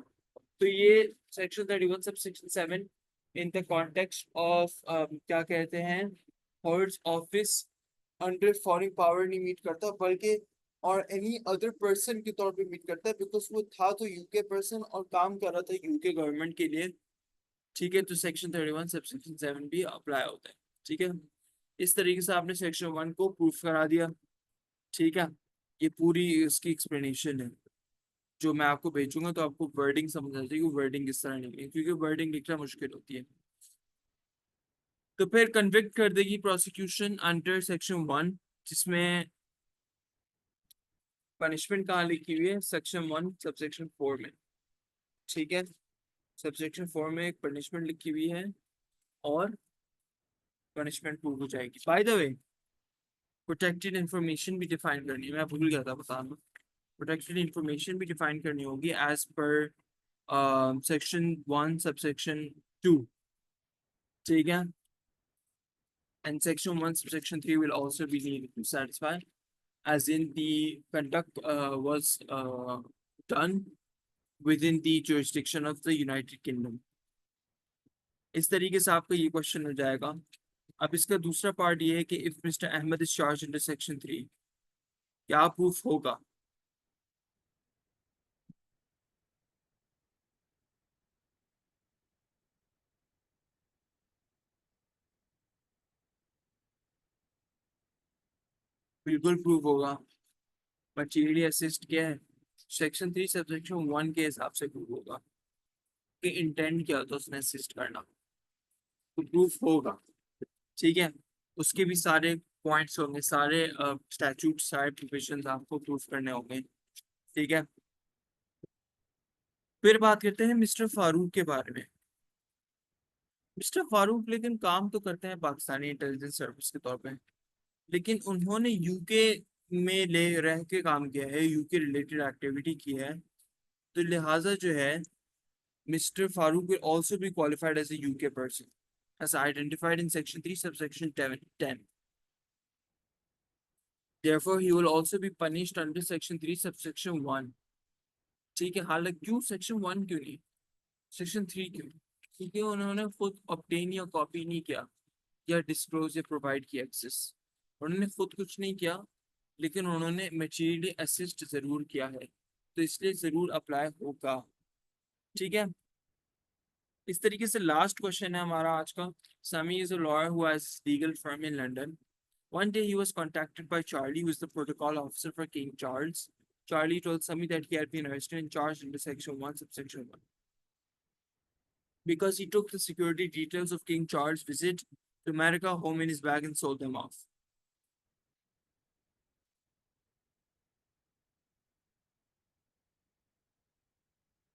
S1: तो ये section 31 sub section 7 in the context of क्या कहते हैं, holds office under foreign power नहीं मीट करता, बल्कि और एनी अदर पर्सन के तौर पे मीट करता है, बिकॉज वो था तो यूके पर्सन और काम कर रहा था यूके गवर्नमेंट के लिए, ठीक है। तो सेक्शन 31 सब सेक्शन 7 भी अप्लाई होता है, ठीक है। इस तरीके से आपने सेक्शन 1 को प्रूफ करा दिया, ठीक है। ये पूरी इसकी एक्सप्लेनेशन है, जो मैं आपको भेजूंगा तो आपको वर्डिंग समझ आ जाएगी, वर्डिंग किस तरह निकली, क्योंकि वर्डिंग लिखना मुश्किल होती है। तो फिर कन्विक्ट कर देगी प्रोसिक्यूशन अंडर सेक्शन 1, जिसमें पनिशमेंट कहाँ लिखी हुई है, सेक्शन 1 सबसेक्शन 4 में, ठीक है। सबसेक्शन 4 में एक पनिशमेंट लिखी हुई है और पनिशमेंट प्रूव हो जाएगी। By the way, protected information भी डिफाइन करनी है, मैं भूल गया था बताना। प्रोटेक्टेड इंफॉर्मेशन भी डिफाइन करनी होगी एज पर सेक्शन 1 सबसेक्शन 2, ठीक है। And section 1 subsection 3 will also be needed to satisfy, as in the conduct was done within the jurisdiction of the United Kingdom। इस तरीके से आपका ये क्वेश्चन हो जाएगा। अब इसका दूसरा पार्ट ये है कि if mister Ahmed is charge under section 3, क्या प्रूफ होगा। बिल्कुल प्रूफ होगा। मटेरियल असिस्ट क्या है, सेक्शन 3 सबसेक्शन 1 के हिसाब से प्रूफ होगा कि इंटेंट क्या होता है उसने असिस्ट करना, तो प्रूफ होगा, ठीक है। उसके भी सारे पॉइंट्स होंगे, सारे स्टैट्यूट, सारे प्रोविजंस आपको प्रूफ करने होंगे, ठीक है। फिर बात करते हैं मिस्टर फारूक के बारे में। मिस्टर फारूक लेकिन काम तो करते हैं पाकिस्तानी इंटेलिजेंस सर्विस के तौर पे, लेकिन उन्होंने यूके में ले रह के काम किया है, यूके रिलेटेड एक्टिविटी की है, तो लिहाजा जो है mister Farooq will also be qualified as a UK person as identified in section 3 subsection 10। Therefore, he will also be punished under section 3 subsection 1, ठीक है। हालांकि क्यों सेक्शन 1 क्यों नहीं, सेक्शन 3 क्यों, क्योंकि उन्होंने खुद ऑब्टेन या कॉपी नहीं किया या डिस्क्लोज या प्रोवाइड किया एक्सेस, उन्होंने खुद कुछ नहीं किया, लेकिन उन्होंने मटेरियली असिस्ट जरूर किया है, तो इसलिए जरूर अप्लाई होगा, ठीक है। इस तरीके से लास्ट क्वेश्चन है हमारा आज का। Sami is a lawyer who has legal firm in London. One day he was contacted by Charlie, who is the protocol officer for King Charles. Charlie told Sami that he had been arrested and charged under section 1 subsection 1 because he took the security details of King Charles' visit to America home in his bag and sold them off.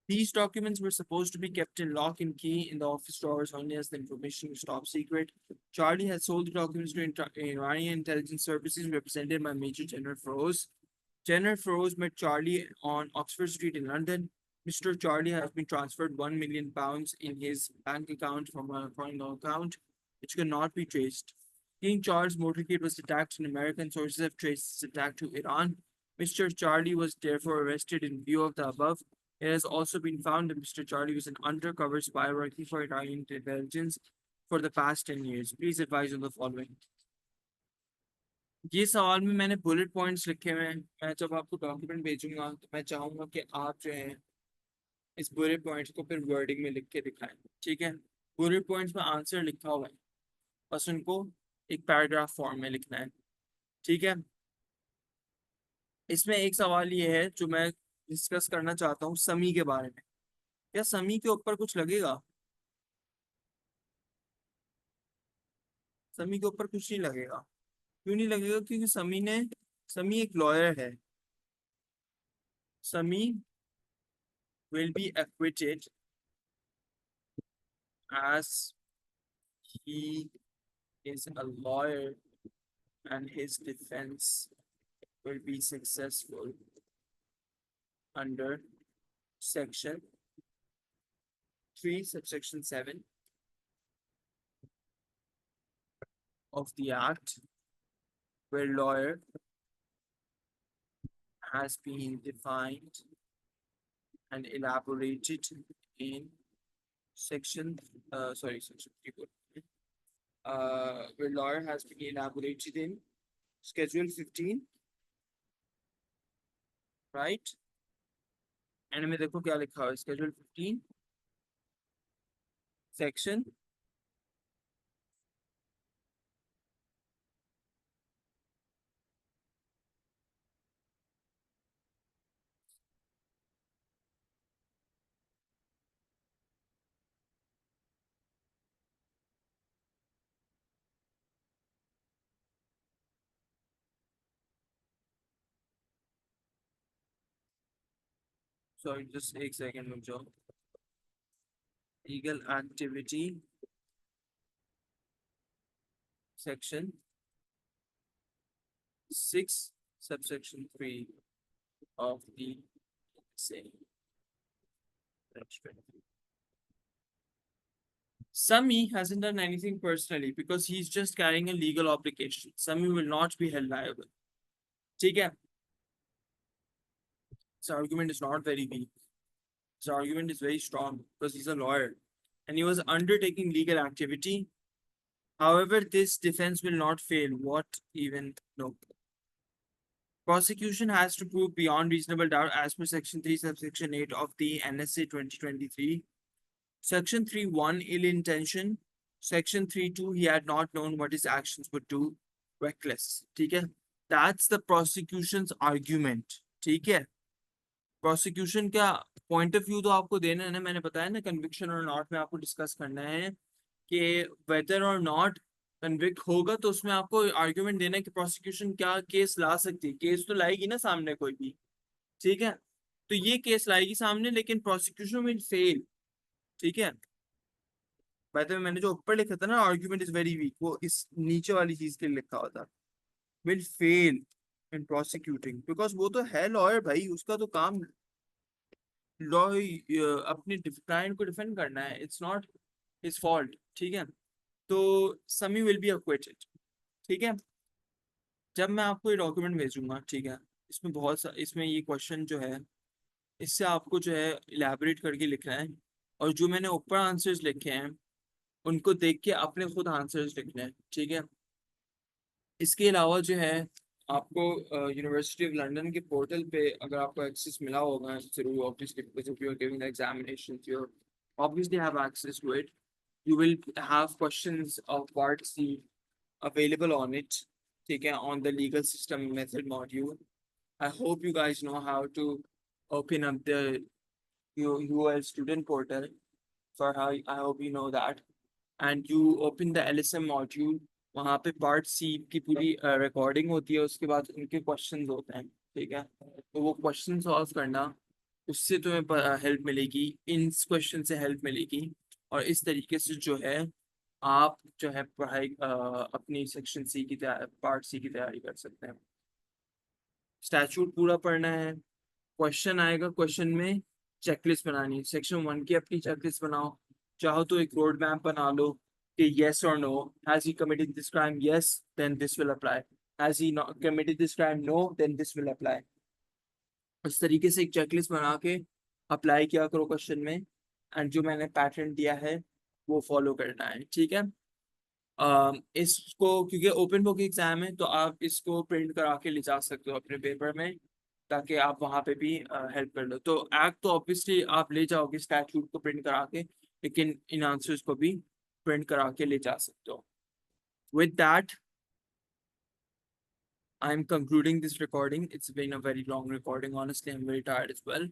S1: These documents were supposed to be kept in lock and key in the office drawers only, as the information was top secret. Charlie had sold the documents to Iranian intelligence services represented by Major General Feroz. General Feroz met Charlie on Oxford Street in London. Mr. Charlie has been transferred £1 million in his bank account from a foreign account, which cannot be traced. King Charles' motorcade was attacked in American sources have traced this attack to Iran. Mr. Charlie was therefore arrested in view of the above. It has also been found that Mr. Charlie was an undercover spy working for Italian intelligence for the past 10 years. Please advise on the following. ये सवाल में मैंने bullet points लिखे हुए हैं। मैं जब आपको डॉक्यूमेंट भेजूंगा तो मैं चाहूंगा कि आप जो है इस बुलेट पॉइंट्स को फिर वर्डिंग में लिख के दिखाएं। ठीक है, बुलेट पॉइंट्स में आंसर लिखा हुआ है, बस उनको एक पैराग्राफ फॉर्म में लिखना है। ठीक है, इसमें एक सवाल ये है जो मैं डिस्कस करना चाहता हूँ समी के बारे में। क्या समी के ऊपर कुछ लगेगा? समी के ऊपर कुछ नहीं लगेगा। क्यों नहीं लगेगा? क्योंकि समी एक लॉयर है। समी will be acquitted as he is a lawyer and his defense will be successful under section 3 subsection 7 of the act, where lawyer has been defined and elaborated in section section 3, where lawyer has been elaborated in schedule 15, right? And में देखो क्या लिखा हुआ है, schedule 15 section sorry just एक second रुक जाओ। legal activity section 6 subsection 3 of the same. Sami hasn't done anything personally because he's just carrying a legal obligation. Sami will not be held liable. ठीक है? His argument is not very weak. His argument is very strong because he's a lawyer and he was undertaking legal activity. However, this defense will not fail. What even? No. Prosecution has to prove beyond reasonable doubt as per section 3 subsection 8 of the NSA 2023. Section 3(1) ill intention. Section 3(2) he had not known what his actions would do. Reckless. ठीक है? That's the prosecution's argument. ठीक है? Prosecution का point of view तो आपको देना है ना, मैंने बताया ना conviction or not में आपको डिस्कस करना है कि whether or not कन्विक्ट होगा तो उसमें आपको आर्ग्यूमेंट देना है कि प्रोसिक्यूशन क्या केस ला सकती है। केस तो लाएगी ना सामने कोई भी। ठीक है, तो ये केस लाएगी सामने लेकिन प्रोसिक्यूशन विल फेल। ठीक है, बाय द वे मैंने जो ऊपर लिखा था ना आर्ग्यूमेंट इज वेरी वीक, वो इस नीचे वाली चीज के लिए लिखा हुआ था, will fail in prosecuting because वो तो है लॉयर भाई, उसका तो काम लॉ अपने क्लाइंट को डिफेंड करना है। It's not his fault. ठीक है, तो समी विल बी एक्विटेड। ठीक है, जब मैं आपको ये डॉक्यूमेंट भेजूंगा, ठीक है, इसमें इसमें ये क्वेश्चन जो है इससे आपको जो है इलेबोरेट करके लिखना है और जो मैंने ऊपर आंसर्स लिखे हैं उनको देख के अपने खुद आंसर्स लिखने हैं। ठीक है, इसके अलावा जो है आपको यूनिवर्सिटी ऑफ लंदन के पोर्टल पे अगर आपको एक्सेस मिला होगा through obviously because if you are giving the examination you obviously have access to it, you will have questions of part C available on it, ठीक है, on the legal system method module. I hope you guys know how to open up the UL student portal. For how I hope you know that, and you open the LSM module. वहाँ पे part सी की पूरी recording होती है, उसके बाद उनके questions होते हैं। ठीक है, तो वो क्वेश्चन सॉल्व करना, उससे तुम्हें हेल्प मिलेगी, इन क्वेश्चन से हेल्प मिलेगी और इस तरीके से जो है आप जो है पढ़ाई अपनी सेक्शन सी की पार्ट सी की तैयारी कर सकते हैं। स्टैचूट पूरा पढ़ना है, क्वेश्चन आएगा, क्वेश्चन में चेकलिस्ट बनानी है। सेक्शन 1 की अपनी चेकलिस्ट बनाओ, चाहो तो एक रोड मैप बना लो कि yes or no, has he committed this crime, yes then this will apply, has he not committed this crime, no then this will apply। इस तरीके से एक चेकलिस्ट बना के अप्लाई किया करो क्वेश्चन में, एंड जो मैंने पैटर्न दिया है वो फॉलो करना है, ठीक है। इसको क्योंकि ओपन बुक एग्जाम है तो आप इसको प्रिंट करा के ले जा सकते हो अपने पेपर में, ताकि आप वहाँ पे भी हेल्प कर लो। तो एक्ट तो ऑब्वियसली आप ले जाओगे स्टैट्यूट को प्रिंट करा के, लेकिन इन आंसर्स को भी प्रिंट करा के ले जा सकते हो। With that I am concluding this recording. It's been a very long recording, honestly I'm very tired as well.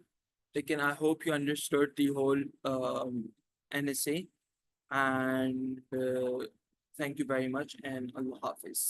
S1: Again, I hope you understood the whole NSA, and thank you very much, and Allah Hafiz.